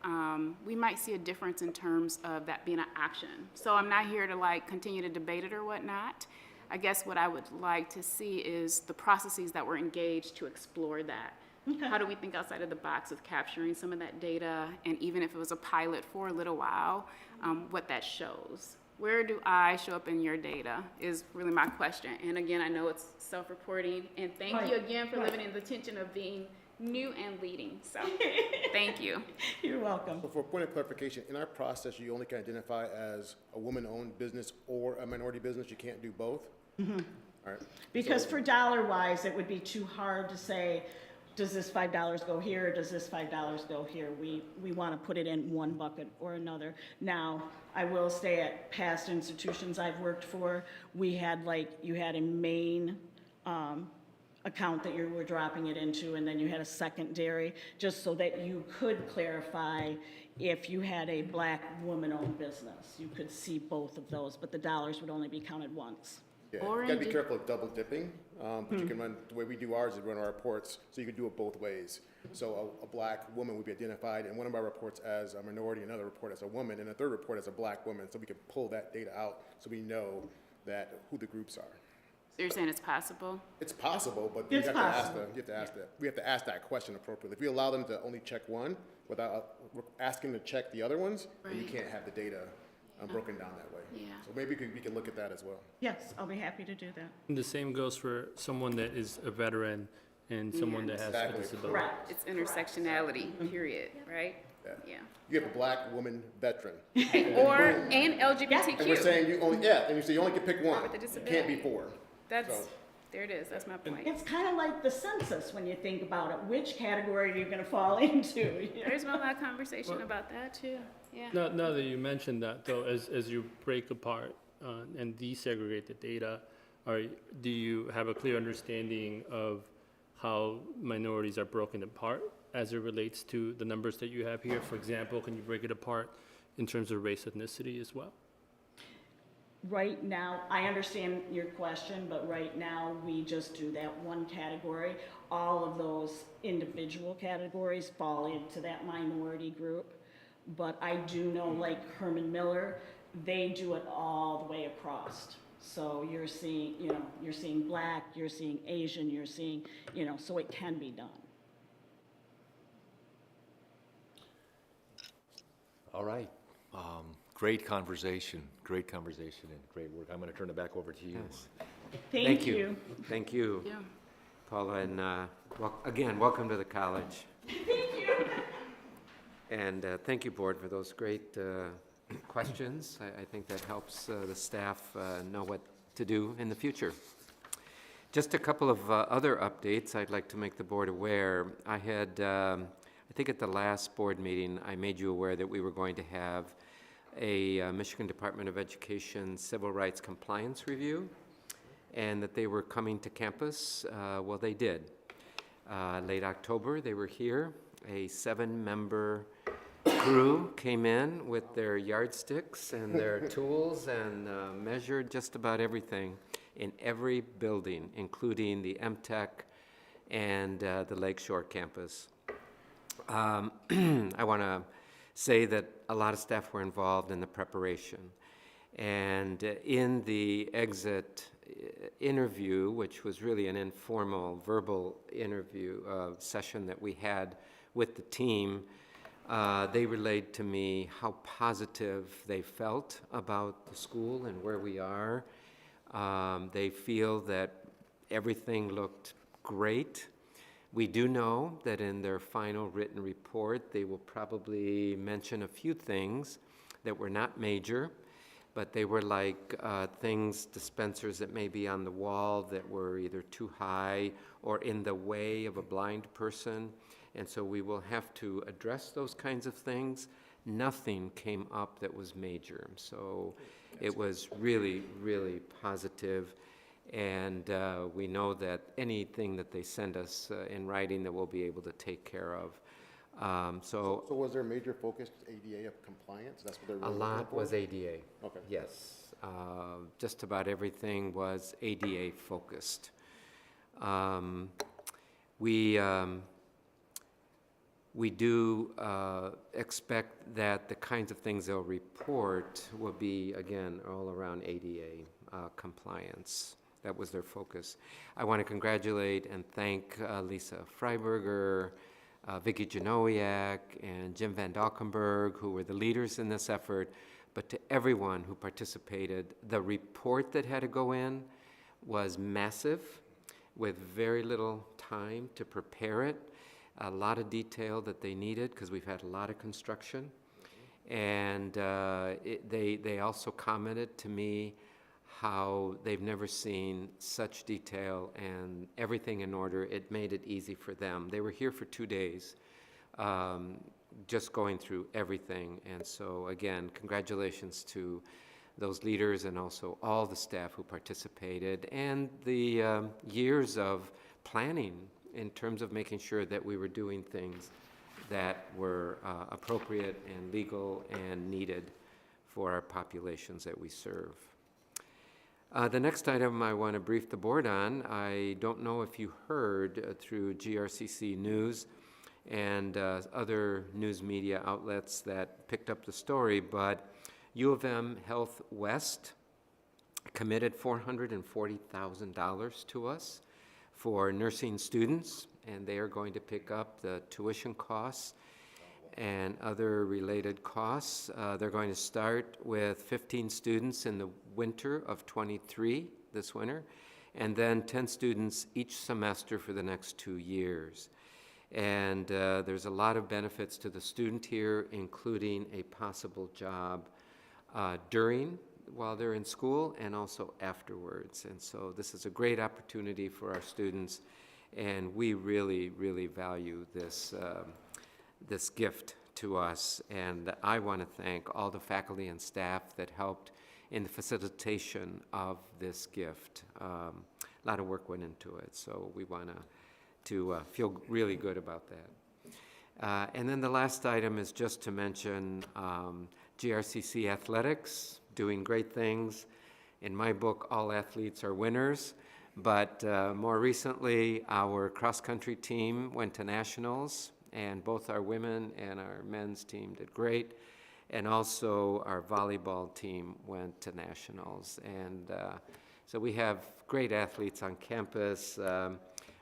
we might see a difference in terms of that being an option. So I'm not here to like continue to debate it or whatnot. I guess what I would like to see is the processes that we're engaged to explore that. Okay. How do we think outside of the box of capturing some of that data, and even if it was a pilot for a little while, what that shows? Where do I show up in your data is really my question. And again, I know it's self-reporting, and thank you again for living in the tension of being new and leading, so thank you. You're welcome. So for a point of clarification, in our process, you only can identify as a woman-owned business or a minority business. You can't do both? All right. Because So- for dollar-wise, it would be too hard to say, does this $5 go here, or does this $5 go here? We want to put it in one bucket or another. Now, I will say at past institutions I've worked for, we had you had a main account that you were dropping it into, and then you had a secondary, just so that you could clarify if you had a Black woman-owned business. You could see both of those, but the dollars would only be counted once. Yeah, you gotta be careful of double dipping, but you can run, the way we do ours is run our reports, so you can do it both ways. So a Black woman would be identified in one of our reports as a minority, another report as a woman, and a third report as a Black woman, so we can pull that data out so we know that who the groups are. So you're saying it's possible? It's possible, but you It's have to ask possible. we have to ask that question appropriately. If we allow them to only check one without asking them to check the other ones, then you Right. can't have the data broken down that way. Yeah. So maybe we can look at that as well. Yes, I'll be happy to do that. And the same goes for someone that is a veteran and someone that has a Exactly. disability. Correct. It's intersectionality, period, right? Yeah. You have a Black woman veteran. Or, and And we're LGBTQ. saying you only, and you say you only can pick one. With the You can't be disability. four. That's, So- there it is, that's my point. It's kind of like the census when you think about it. Which category are you going to fall into? There's been a lot of conversation about that too, yeah. Now that you mentioned that, though, as you break apart and desegregate the data, do you have a clear understanding of how minorities are broken apart as it relates to the numbers that you have here? For example, can you break it apart in terms of race, ethnicity as well? Right now, I understand your question, but right now, we just do that one category. All of those individual categories fall into that minority group. But I do know, like Herman Miller, they do it all the way across. So you're seeing, you're seeing Black, you're seeing Asian, you're seeing, so it can be done. All right. Great conversation, and great work. I'm going to turn it back over to you. Yes. Thank you. Thank you, Yeah. Paula, and again, welcome to the college. Thank you. And thank you, Board, for those great questions. I think that helps the staff know what to do in the future. Just a couple of other updates I'd like to make the Board aware. I had, I think at the last board meeting, I made you aware that we were going to have a Michigan Department of Education Civil Rights Compliance Review, and that they were coming to campus. Well, they did. Late October, they were here. A 7-member crew came in with their yardsticks and their tools and measured just about everything in every building, including the MTech and the Lakeshore campus. I want to say that a lot of staff were involved in the preparation. And in the exit interview, which was really an informal verbal interview session that we had with the team, They relayed to me how positive they felt about the school and where we are. They feel that everything looked great. We do know that in their final written report, they will probably mention a few things that were not major, but they were like things, dispensers that may be on the wall that were either too high or in the way of a blind person. And so we will have to address those kinds of things. Nothing came up that was major. So it was really, really positive. And we know that anything that they send us in writing that we'll be able to take care of. So was there a major focus ADA of compliance? That's what they're A really looking lot for? was ADA. Okay. Yes. Just about everything was ADA focused. We do expect that the kinds of things they'll report will be, again, all around ADA compliance. That was their focus. I want to congratulate and thank Lisa Freiberger, Vicki Janowiak, and Jim Van Valkenburg, who were the leaders in this effort, but to everyone who participated. The report that had to go in was massive, with very little time to prepare it, a lot of detail that they needed, because we've had a lot of construction. And they also commented to me how they've never seen such detail and everything in order. It made it easy for them. They were here for 2 days, just going through everything. And so again, congratulations to those leaders and also all the staff who participated, and the years of planning in terms of making sure that we were doing things that were appropriate and legal and needed for our populations that we serve. The next item I want to brief the board on, I don't know if you heard through GRCC News and other news media outlets that picked up the story, but U of M Health West committed $440,000 to us for nursing students, and they are going to pick up the tuition costs and other related costs. They're going to start with 15 students in the winter of '23, this winter, and then 10 students each semester for the next 2 years. And there's a lot of benefits to the student here, including a possible job while they're in school and also afterwards. And so this is a great opportunity for our students, and we really, really value this this gift to us. And I want to thank all the faculty and staff that helped in the facilitation of this gift. A lot of work went into it, so we want to feel really good about that. And then the last item is just to mention GRCC Athletics, doing great things. In my book, all athletes are winners, but more recently, our cross-country team went to nationals, and both our women and our men's team did great, and also our volleyball team went to nationals. And so we have great athletes on campus.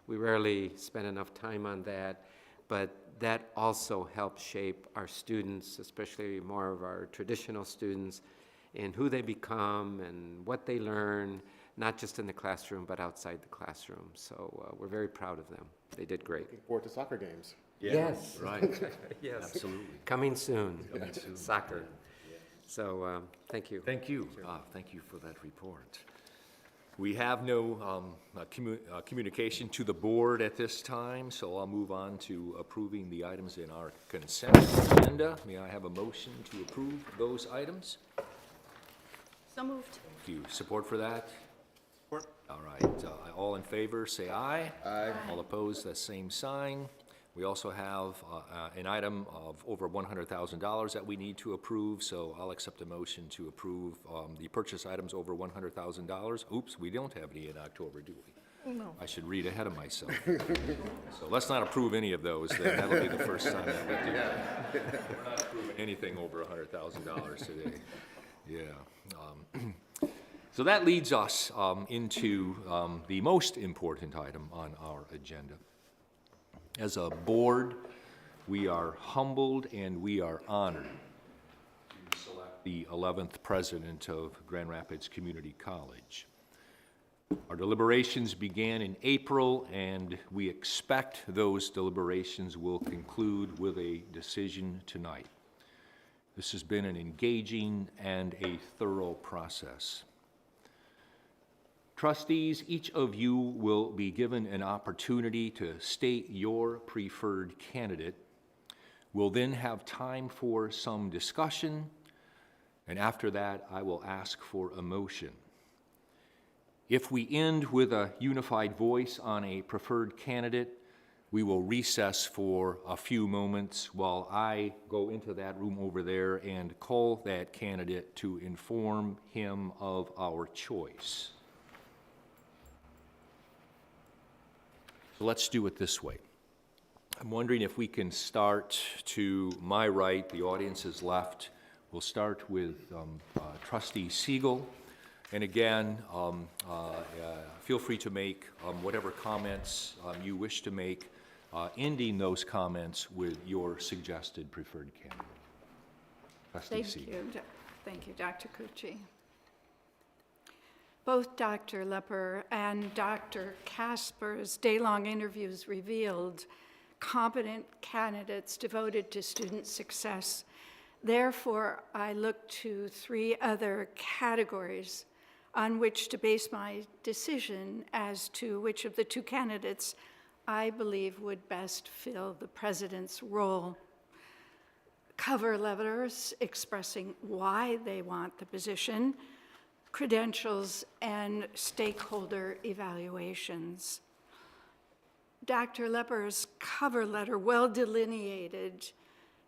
We rarely spend enough time on that, but that also helps shape our students, especially more of our traditional students, in who they become and what they learn, not just in the classroom, but outside the classroom. So we're very proud of them. They did great. Looking forward to soccer games. Yes. Right. Yes. Absolutely. Coming soon. Coming soon. Soccer. So thank you. Thank you. Thank you for that report. We have no communication to the board at this time, so I'll move on to approving the items in our consent agenda. May I have a motion to approve those items? So moved. Thank you. Support for that? Support. All right. All in favor, say aye. Aye. All opposed, the same sign. We also have an item of over $100,000 that we need to approve, so I'll accept a motion to approve the purchase items over $100,000. Oops, we don't have any in October, do we? No. I should read ahead of myself. So let's not approve any of those, then. That'll be the first time that we do that. We're not approving anything over $100,000 today. Yeah. So that leads us into the most important item on our agenda. As a board, We are humbled and we are honored to select the 11th president of Grand Rapids Community College. Our deliberations began in April, and we expect those deliberations will conclude with a decision tonight. This has been an engaging and a thorough process. Trustees, each of you will be given an opportunity to state your preferred candidate. We'll then have time for some discussion, and after that, I will ask for a motion. If we end with a unified voice on a preferred candidate, we will recess for a few moments while I go into that room over there and call that candidate to inform him of our choice. So let's do it this way. I'm wondering if we can start to my right, the audience's left. We'll start with Trustee Siegel. And again, feel free to make whatever comments you wish to make, ending those comments with your suggested preferred candidate. Trustee Siegel. Thank you, Dr. Cucci. Both Dr. Lepper and Dr. Casper's day-long interviews revealed competent candidates devoted to student success. Therefore, I look to 3 other categories on which to base my decision as to which of the 2 candidates I believe would best fill the president's role. Cover letters expressing why they want the position, credentials, and stakeholder evaluations. Dr. Lepper's cover letter well delineated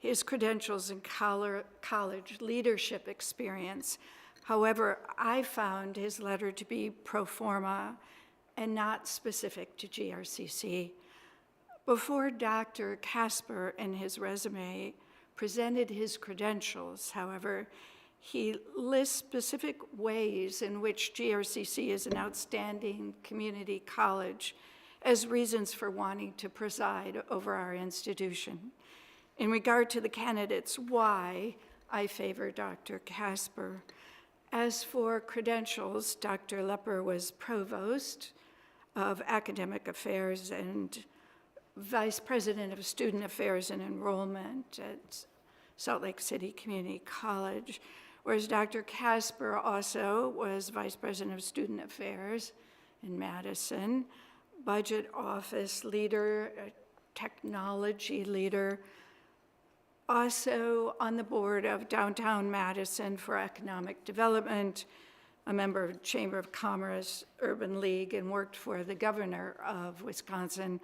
his credentials and college leadership experience. However, I found his letter to be pro forma and not specific to GRCC. Before Dr. Casper in his resume presented his credentials, however, he lists specific ways in which GRCC is an outstanding community college as reasons for wanting to preside over our institution. In regard to the candidates why, I favor Dr. Casper. As for credentials, Dr. Lepper was provost of academic affairs and vice president of student affairs and enrollment at Salt Lake City Community College, whereas Dr. Casper also was vice president of student affairs in Madison, budget office leader, technology leader, also on the board of Downtown Madison for Economic Development, a member of Chamber of Commerce, Urban League, and worked for the governor of Wisconsin.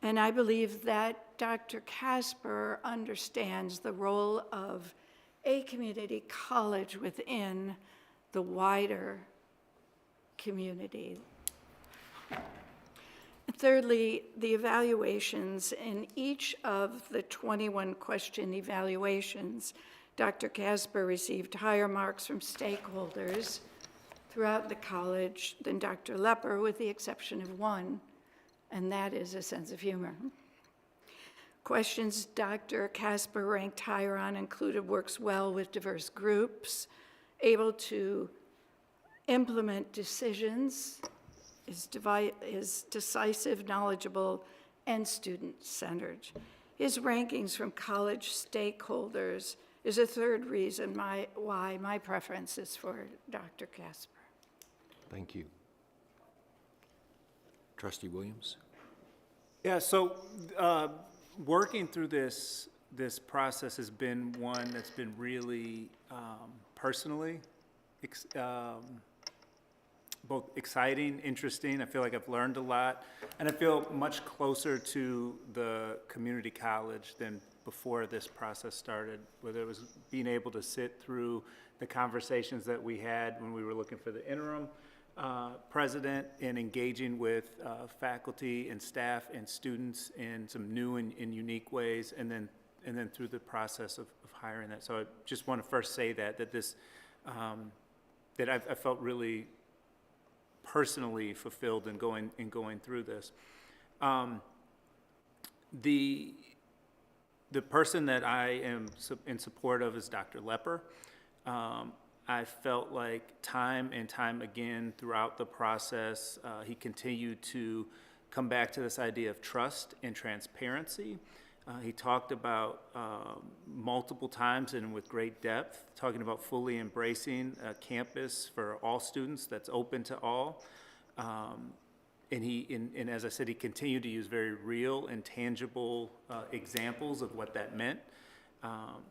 And I believe that Dr. Casper understands the role of a community college within the wider community. Thirdly, the evaluations in each of the 21 question evaluations, Dr. Casper received higher marks from stakeholders throughout the college than Dr. Lepper, with the exception of one, and that is a sense of humor. Questions Dr. Casper ranked higher on included works well with diverse groups, able to implement decisions, is decisive, knowledgeable, and student-centered. His rankings from college stakeholders is a third reason why my preference is for Dr. Casper. Thank you. Trustee Williams? Yeah, so working through this process has been one that's been really personally both exciting, interesting. I feel like I've learned a lot, and I feel much closer to the community college than before this process started, whether it was being able to sit through the conversations that we had when we were looking for the interim president and engaging with faculty and staff and students in some new and unique ways, and then through the process of hiring that. So I just want to first say that this that I felt really personally fulfilled in going through this. The person that I am in support of is Dr. Lepper. I felt like time and time again throughout the process, he continued to come back to this idea of trust and transparency. He talked about multiple times and with great depth, talking about fully embracing a campus for all students that's open to all. And as I said, he continued to use very real and tangible examples of what that meant.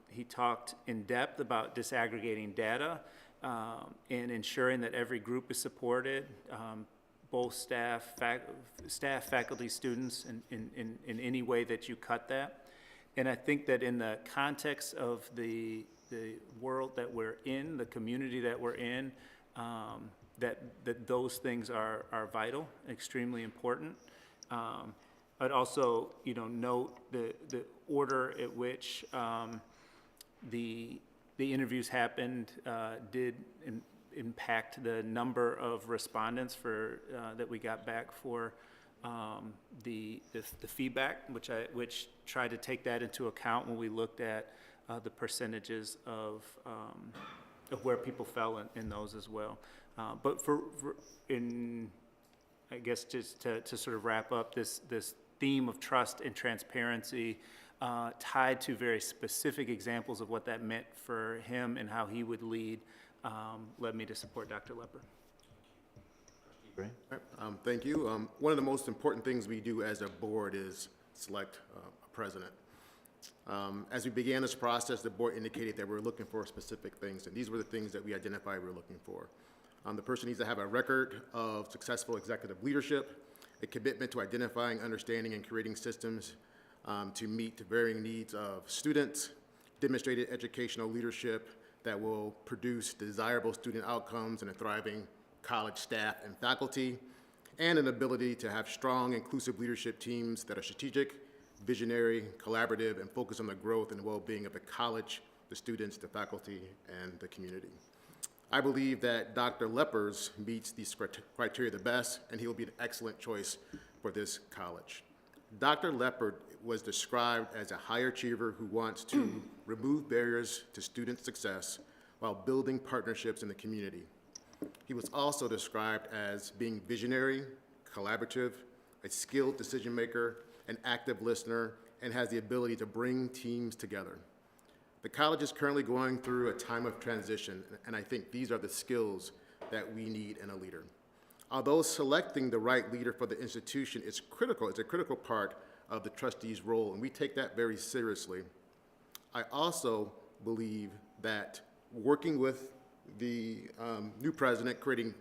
He talked in depth about disaggregating data and ensuring that every group is supported, both staff, faculty, students, in any way that you cut that. And I think that in the context of the world that we're in, the community that we're in, that those things are vital, extremely important. I'd also, note the order at which the interviews happened did impact the number of respondents that we got back for the feedback, which tried to take that into account when we looked at the percentages of where people fell in those as well. But I guess just to sort of wrap up this theme of trust and transparency, tied to very specific examples of what that meant for him and how he would lead, led me to support Dr. Lepper. Thank you. One of the most important things we do as a board is select a president. As we began this process, the board indicated that we're looking for specific things, and these were the things that we identified we were looking for. The person needs to have a record of successful executive leadership, a commitment to identifying, understanding, and creating systems to meet the varying needs of students, demonstrated educational leadership that will produce desirable student outcomes and a thriving college staff and faculty, and an ability to have strong, inclusive leadership teams that are strategic, visionary, collaborative, and focused on the growth and well-being of the college, the students, the faculty, and the community. I believe that Dr. Leppers meets these criteria the best, and he will be an excellent choice for this college. Dr. Lepper was described as a high achiever who wants to remove barriers to student success while building partnerships in the community. He was also described as being visionary, collaborative, a skilled decision maker, an active listener, and has the ability to bring teams together. The college is currently going through a time of transition, and I think these are the skills that we need in a leader. Although selecting the right leader for the institution is critical, it's a critical part of the trustees' role, and we take that very seriously. I also believe that working with the new president, creating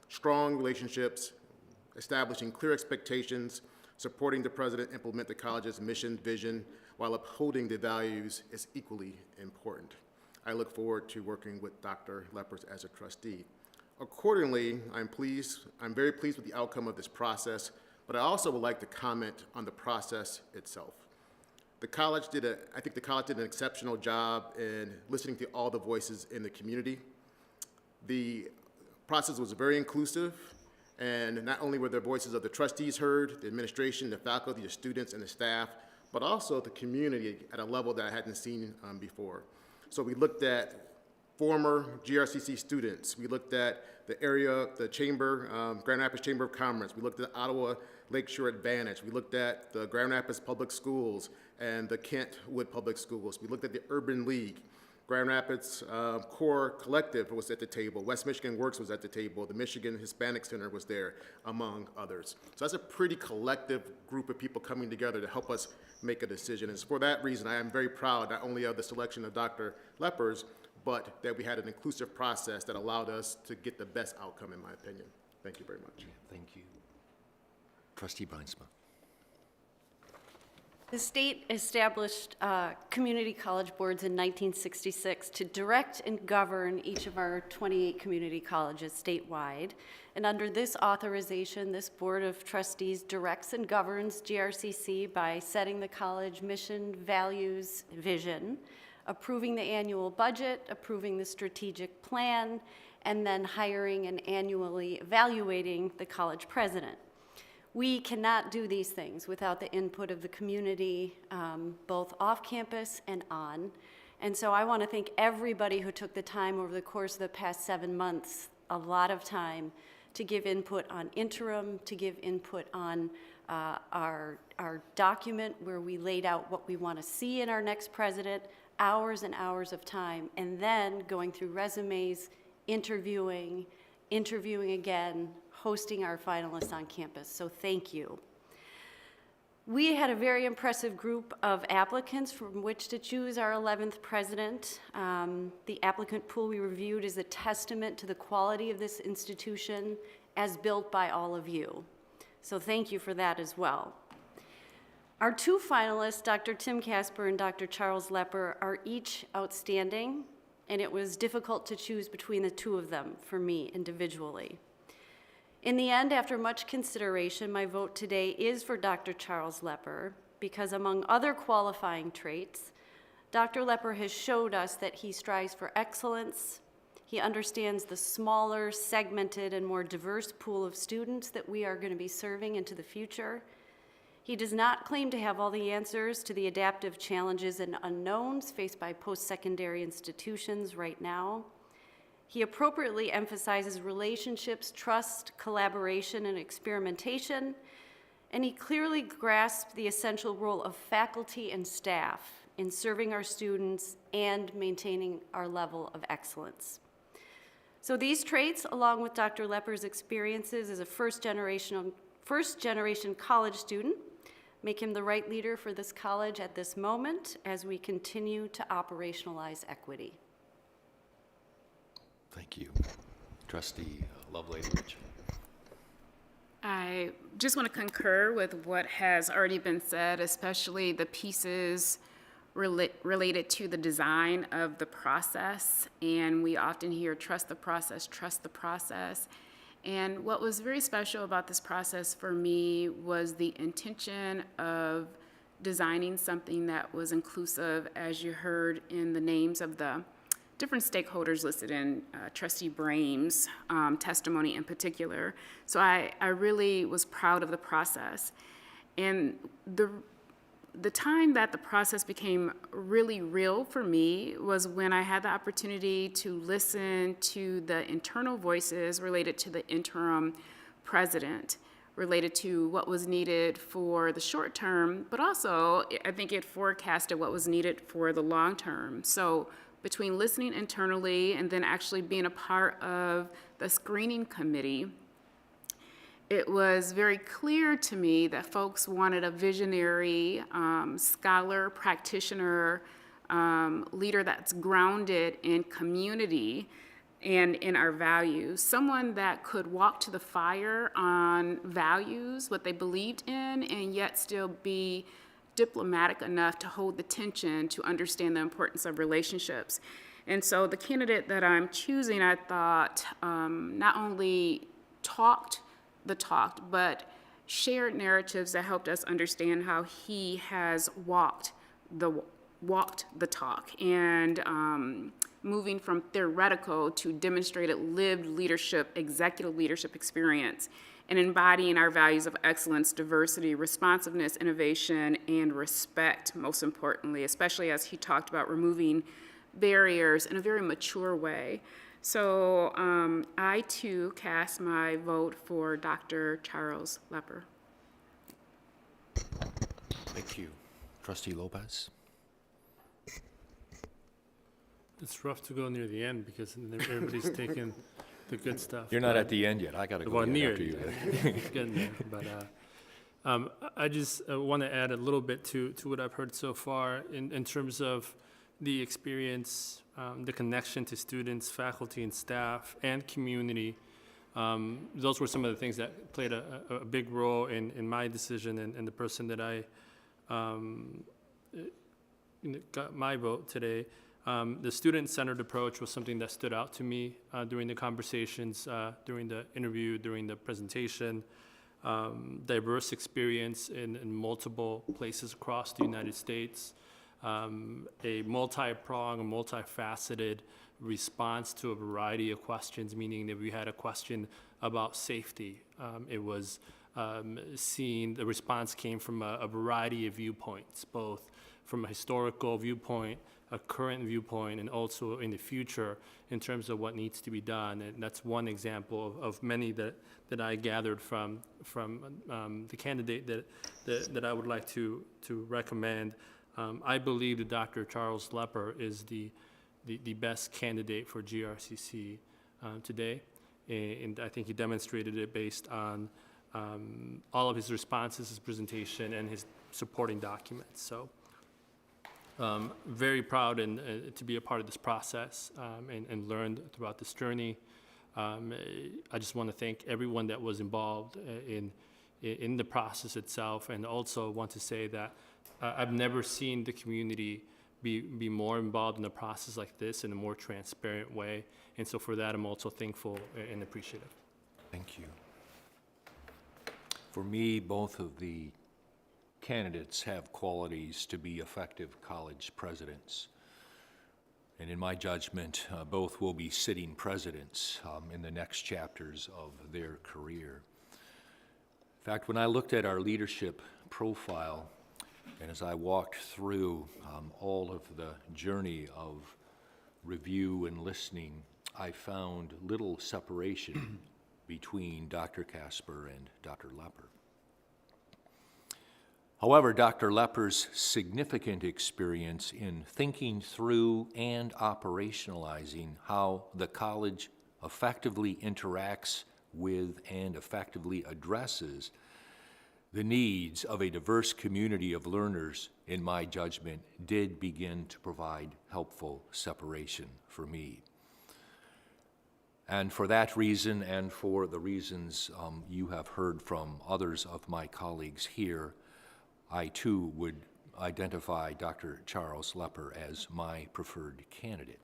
strong relationships, establishing clear expectations, supporting the president implement the college's mission, vision, while upholding the values is equally important. I look forward to working with Dr. Leppers as a trustee. Accordingly, I'm very pleased with the outcome of this process, but I also would like to comment on the process itself. I think the college did an exceptional job in listening to all the voices in the community. The process was very inclusive, and not only were the voices of the trustees heard, the administration, the faculty, the students, and the staff, but also the community at a level that I hadn't seen before. So we looked at former GRCC students. We looked at the chamber, Grand Rapids Chamber of Commerce. We looked at Ottawa Lakeshore Advantage. We looked at the Grand Rapids Public Schools and the Kentwood Public Schools. We looked at the Urban League. Grand Rapids Core Collective was at the table. West Michigan Works was at the table. The Michigan Hispanic Center was there, among others. So that's a pretty collective group of people coming together to help us make a decision. And for that reason, I am very proud not only of the selection of Dr. Leppers, but that we had an inclusive process that allowed us to get the best outcome, in my opinion. Thank you very much. Thank you. Trustee Breinsma. The state established community college boards in 1966 to direct and govern each of our 28 community colleges statewide. And under this authorization, this Board of Trustees directs and governs GRCC by setting the college mission, values, vision, approving the annual budget, approving the strategic plan, and then hiring and annually evaluating the college president. We cannot do these things without the input of the community, both off campus and on. And so I want to thank everybody who took the time over the course of the past 7 months, a lot of time, to give input on interim, to give input on our document where we laid out what we want to see in our next president, hours and hours of time, and then going through resumes, interviewing again, hosting our finalists on campus. So thank you. We had a very impressive group of applicants from which to choose our 11th president. The applicant pool we reviewed is a testament to the quality of this institution as built by all of you. So thank you for that as well. Our 2 finalists, Dr. Tim Casper and Dr. Charles Lepper, are each outstanding, and it was difficult to choose between the 2 of them for me individually. In the end, after much consideration, my vote today is for Dr. Charles Lepper because, among other qualifying traits, Dr. Lepper has showed us that he strives for excellence. He understands the smaller, segmented, and more diverse pool of students that we are going to be serving into the future. He does not claim to have all the answers to the adaptive challenges and unknowns faced by post-secondary institutions right now. He appropriately emphasizes relationships, trust, collaboration, and experimentation, and he clearly grasps the essential role of faculty and staff in serving our students and maintaining our level of excellence. So these traits, along with Dr. Lepper's experiences as a first-generation college student, make him the right leader for this college at this moment as we continue to operationalize equity. Thank you. Trustee Lovelady Mitchell. I just want to concur with what has already been said, especially the pieces related to the design of the process. And we often hear, trust the process, trust the process. And what was very special about this process for me was the intention of designing something that was inclusive, as you heard in the names of the different stakeholders listed in Trustee Brame's testimony in particular. So I really was proud of the process. And the time that the process became really real for me was when I had the opportunity to listen to the internal voices related to the interim president, related to what was needed for the short term, but also I think it forecasted what was needed for the long term. So between listening internally and then actually being a part of the screening committee, it was very clear to me that folks wanted a visionary, scholar, practitioner, leader that's grounded in community and in our values, someone that could walk to the fire on values, what they believed in, and yet still be diplomatic enough to hold the tension to understand the importance of relationships. And so the candidate that I'm choosing, I thought, not only talked the talk, but shared narratives that helped us understand how he has walked the talk, and moving from theoretical to demonstrated lived leadership, executive leadership experience, and embodying our values of excellence, diversity, responsiveness, innovation, and respect, most importantly, especially as he talked about removing barriers in a very mature way. So I, too, cast my vote for Dr. Charles Lepper. Thank you. Trustee Lopez. It's rough to go near the end because everybody's taking the good stuff. You're not at the end yet. I got to go Well, get near after the you. end. Getting there. But I just want to add a little bit to what I've heard so far in terms of the experience, the connection to students, faculty, and staff, and community. Those were some of the things that played a big role in my decision and the person that I got my vote today. The student-centered approach was something that stood out to me during the conversations, during the interview, during the presentation. Diverse experience in multiple places across the United States. A multi-pronged, multifaceted response to a variety of questions, meaning that we had a question about safety. It was seeing the response came from a variety of viewpoints, both from a historical viewpoint, a current viewpoint, and also in the future in terms of what needs to be done. And that's one example of many that I gathered from the candidate that I would like to recommend. I believe that Dr. Charles Lepper is the best candidate for GRCC today. And I think he demonstrated it based on all of his responses, his presentation, and his supporting documents. So very proud and to be a part of this process and learned throughout this journey. I just want to thank everyone that was involved in the process itself, and also want to say that I've never seen the community be more involved in a process like this in a more transparent way. And so for that, I'm also thankful and appreciative. Thank you. For me, both of the candidates have qualities to be effective college presidents. And in my judgment, both will be sitting presidents in the next chapters of their career. In fact, when I looked at our leadership profile, and as I walked through all of the journey of review and listening, I found little separation between Dr. Casper and Dr. Lepper. However, Dr. Lepper's significant experience in thinking through and operationalizing how the college effectively interacts with and effectively addresses the needs of a diverse community of learners, in my judgment, did begin to provide helpful separation for me. And for that reason, and for the reasons you have heard from others of my colleagues here, I too would identify Dr. Charles Lepper as my preferred candidate.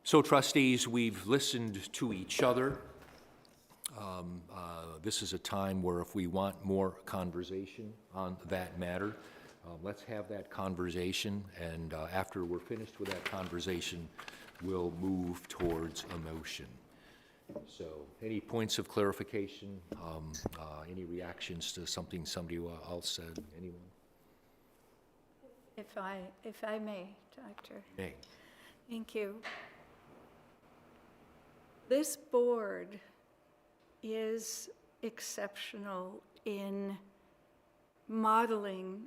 So, trustees, we've listened to each other. This is a time where if we want more conversation on that matter, let's have that conversation, and after we're finished with that conversation, we'll move towards a motion. So, any points of clarification? Any reactions to something somebody else said? Anyone? If I may, Doctor. Nay. Thank you. This board is exceptional in modeling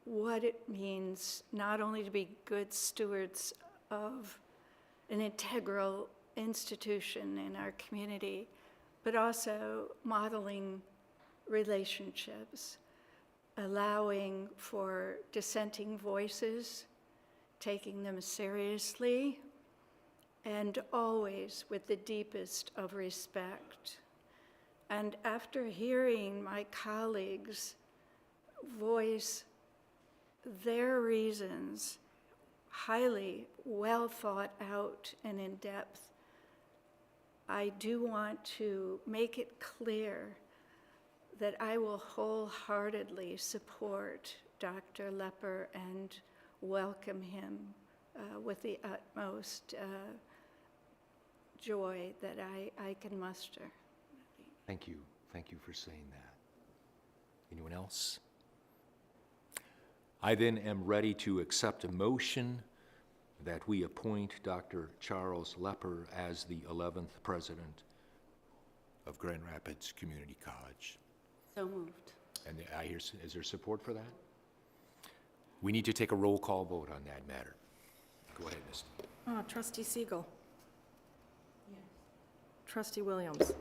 what it means not only to be good stewards of an integral institution in our community, but also modeling relationships, allowing for dissenting voices, taking them seriously, and always with the deepest of respect. And after hearing my colleagues voice their reasons, highly well thought out and in depth, I do want to make it clear that I will wholeheartedly support Dr. Lepper and welcome him with the utmost joy that I can muster. Thank you. Thank you for saying that. Anyone else? I then am ready to accept a motion that we appoint Dr. Charles Lepper as the 11th president of Grand Rapids Community College. So moved. And is there support for that? We need to take a roll call vote on that matter. Go ahead, Misty. Trustee Siegel. Yes. Trustee Williams.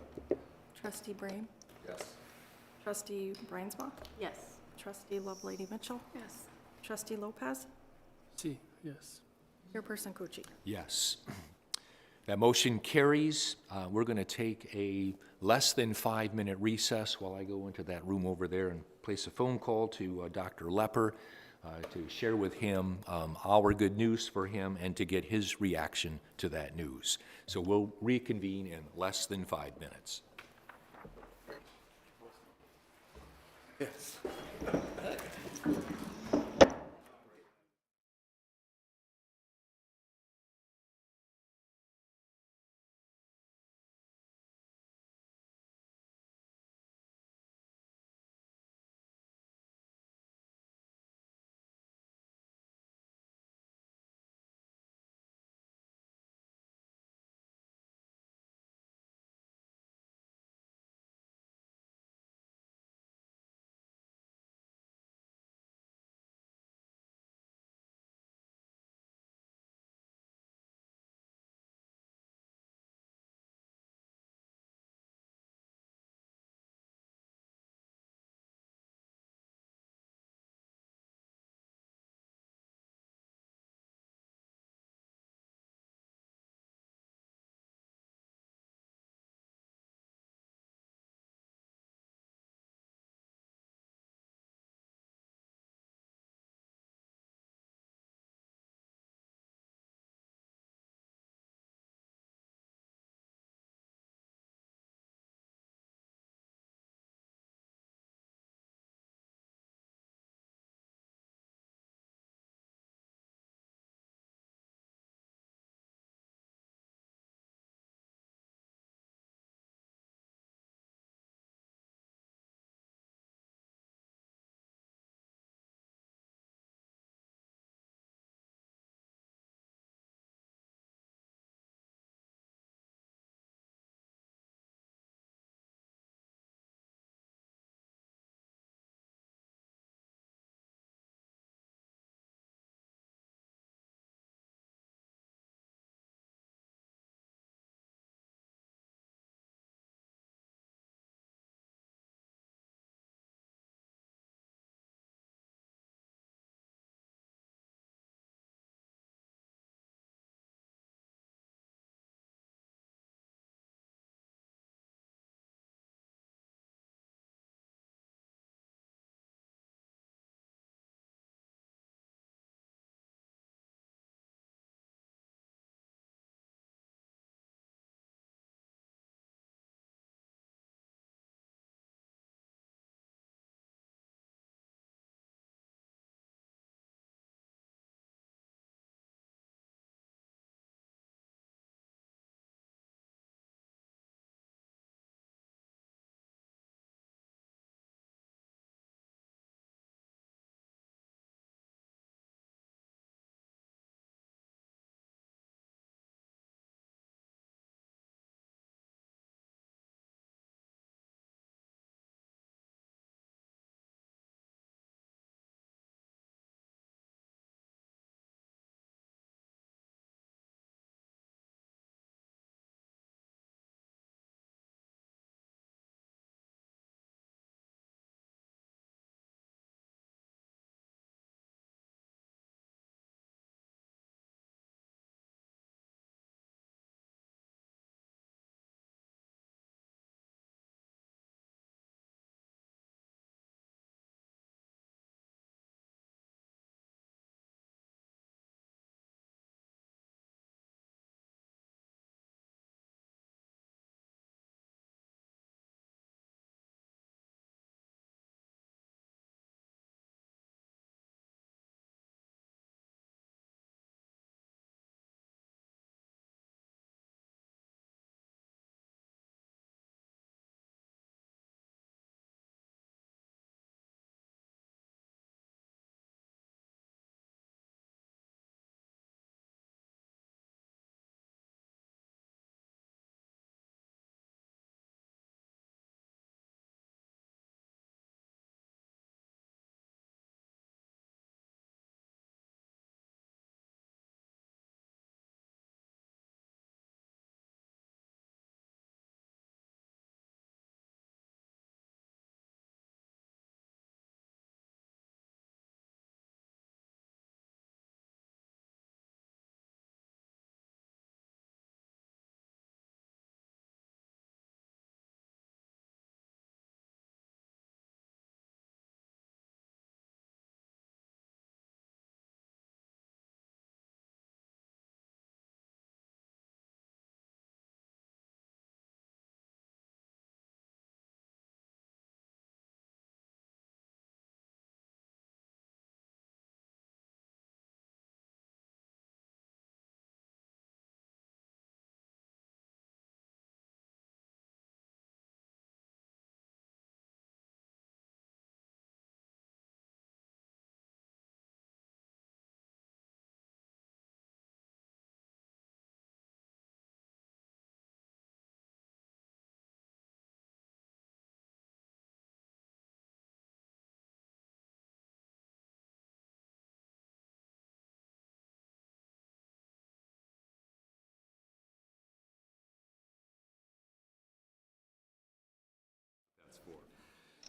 Trustee Brame. Yes. Trustee Brinesma. Yes. Trustee Lovelady Mitchell. Yes. Trustee Lopez. See, yes. Chairperson Cucci. Yes. That motion carries. We're going to take a less than 5-minute recess while I go into that room over there and place a phone call to Dr. Lepper to share with him our good news for him and to get his reaction to that news. So we'll reconvene in less than 5 minutes. Yes.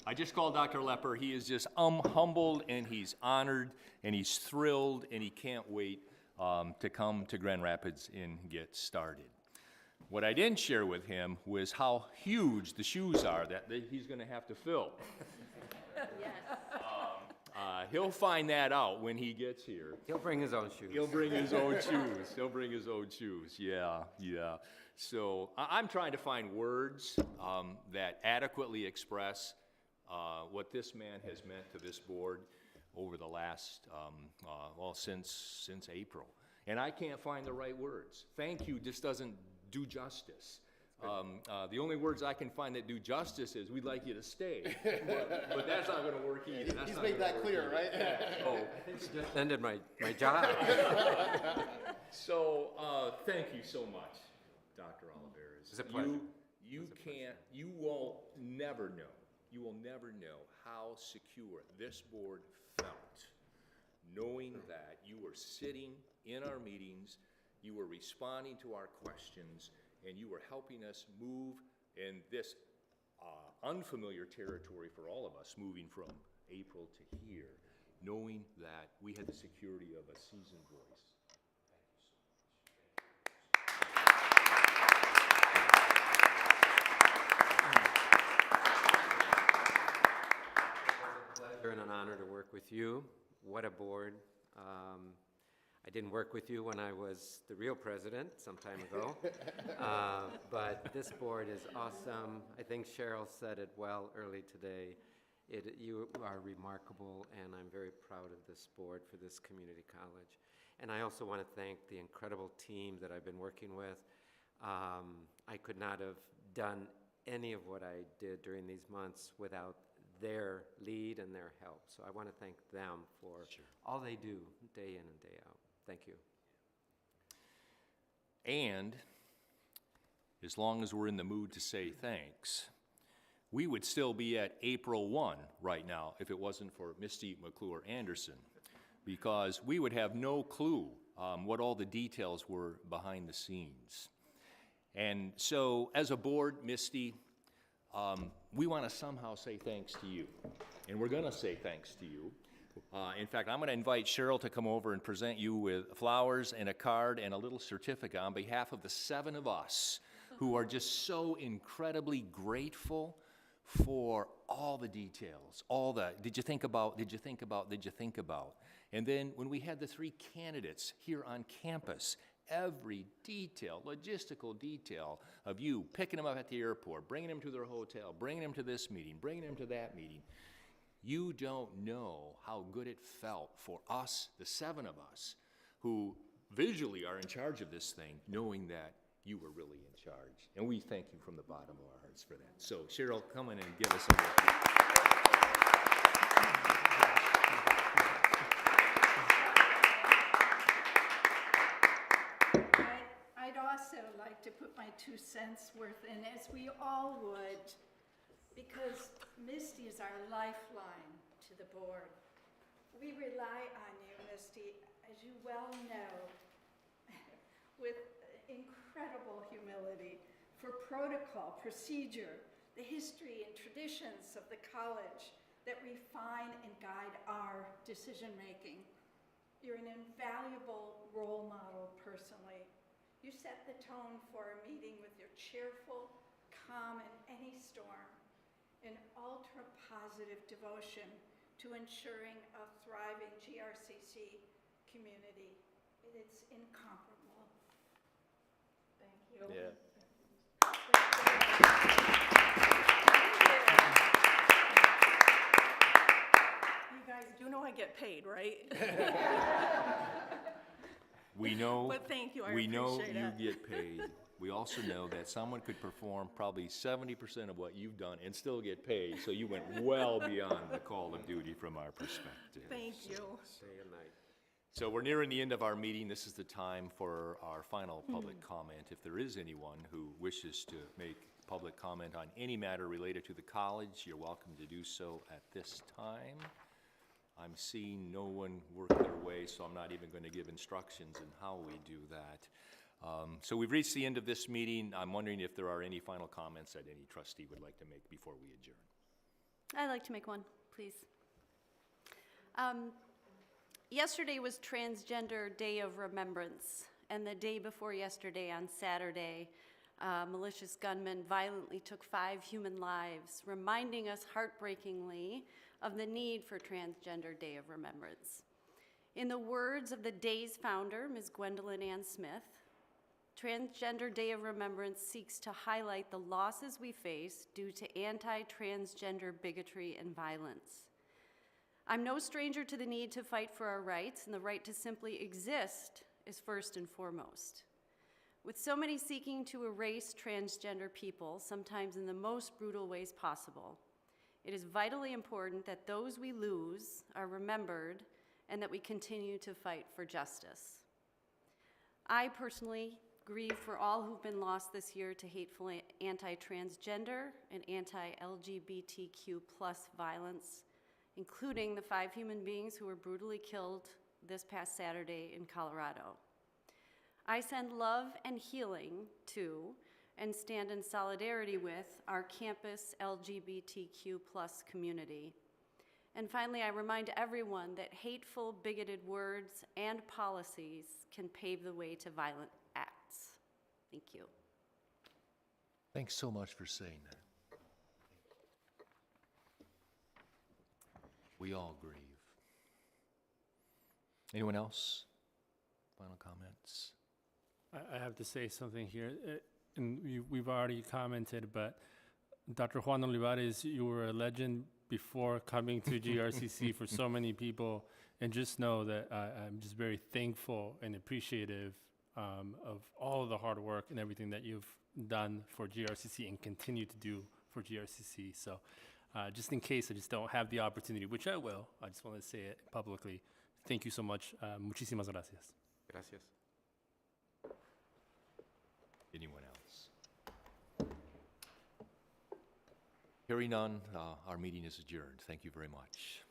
I just called Dr. Lepper. He is just humbled, and he's honored, and he's thrilled, and he can't wait to come to Grand Rapids and get started. What I didn't share with him was how huge the shoes are that he's going to have to fill. He'll find that out when he gets here. He'll bring his own shoes. He'll bring his own shoes. He'll bring his own shoes. Yeah, yeah. So I'm trying to find words that adequately express what this man has meant to this board over the last, since April. And I can't find the right words. Thank you just doesn't do justice. The only words I can find that do justice is, we'd like you to stay. But that's not gonna work either. That's He's not made gonna that work clear, either. right? Yeah. I think you just ended my job. So, thank you so much, Dr. Oliveras. It's a pleasure. You will never know how secure this board felt, knowing that you were sitting in our meetings, you were responding to our questions, and you were helping us move in this unfamiliar territory for all of us, moving from April to here, knowing that we had the security of a seasoned voice. It's an honor to work with you. What a board. I didn't work with you when I was the real president some time ago, but this board is awesome. I think Cheryl said it well early today. You are remarkable, and I'm very proud of this board for this community college. And I also want to thank the incredible team that I've been working with. I could not have done any of what I did during these months without their lead and their help. So I want to thank them for all they do day in and day out. Thank you. And as long as we're in the mood to say thanks, we would still be at April 1 right now if it wasn't for Misty McClure-Anderson, because we would have no clue what all the details were behind the scenes. And so as a board, Misty, we want to somehow say thanks to you, and we're going to say thanks to you. In fact, I'm going to invite Cheryl to come over and present you with flowers and a card and a little certificate on behalf of the 7 of us who are just so incredibly grateful for all the details, all the did you think about, did you think about, did you think about. And then when we had the 3 candidates here on campus, every detail, logistical detail of you picking them up at the airport, bringing them to their hotel, bringing them to this meeting, bringing them to that meeting. You don't know how good it felt for us, the 7 of us, who visually are in charge of this thing, knowing that you were really in charge. And we thank you from the bottom of our hearts for that. So, Cheryl, come in and give us a little. I'd also like to put my 2 cents worth in, as we all would, because Misty is our lifeline to the board. We rely on you, Misty, as you well know, with incredible humility for protocol, procedure, the history and traditions of the college that refine and guide our decision-making. You're an invaluable role model personally. You set the tone for a meeting with your cheerful, calm in any storm, an ultra-positive devotion to ensuring a thriving GRCC community. It's incomparable. Thank you. Yeah. You guys do know I get paid, right? We know. But thank you, I we know appreciate you it. get paid. We also know that someone could perform probably 70% of what you've done and still get paid, so you went well beyond the call of duty from our perspective. Thank you. Day and night. So we're nearing the end of our meeting. This is the time for our final public comment. If there is anyone who wishes to make public comment on any matter related to the college, you're welcome to do so at this time. I'm seeing no one work their way, so I'm not even going to give instructions on how we do that. So we've reached the end of this meeting. I'm wondering if there are any final comments that any trustee would like to make before we adjourn. I'd like to make one, please. Yesterday was Transgender Day of Remembrance, and the day before yesterday, on Saturday, malicious gunmen violently took 5 human lives, reminding us heartbreakingly of the need for Transgender Day of Remembrance. In the words of the day's founder, Ms. Gwendolyn Ann Smith, Transgender Day of Remembrance seeks to highlight the losses we face due to anti-transgender bigotry and violence. I'm no stranger to the need to fight for our rights, and the right to simply exist is first and foremost. With so many seeking to erase transgender people, sometimes in the most brutal ways possible, it is vitally important that those we lose are remembered and that we continue to fight for justice. I personally grieve for all who've been lost this year to hateful anti-transgender and anti-LGBTQ+ violence, including the 5 human beings who were brutally killed this past Saturday in Colorado. I send love and healing to and stand in solidarity with our campus LGBTQ+ community. And finally, I remind everyone that hateful, bigoted words and policies can pave the way to violent acts. Thank you. Thanks so much for saying that. We all grieve. Anyone else? Final comments? I have to say something here, and we've already commented, but Dr. Juan Olivares, you were a legend before coming to GRCC for so many people, and just know that I'm just very thankful and appreciative of all of the hard work and everything that you've done for GRCC and continue to do for GRCC. So just in case I just don't have the opportunity, which I will, I just want to say it publicly. Thank you so much. Muchísimas gracias. Gracias. Anyone else? Hearing none, our meeting is adjourned. Thank you very much.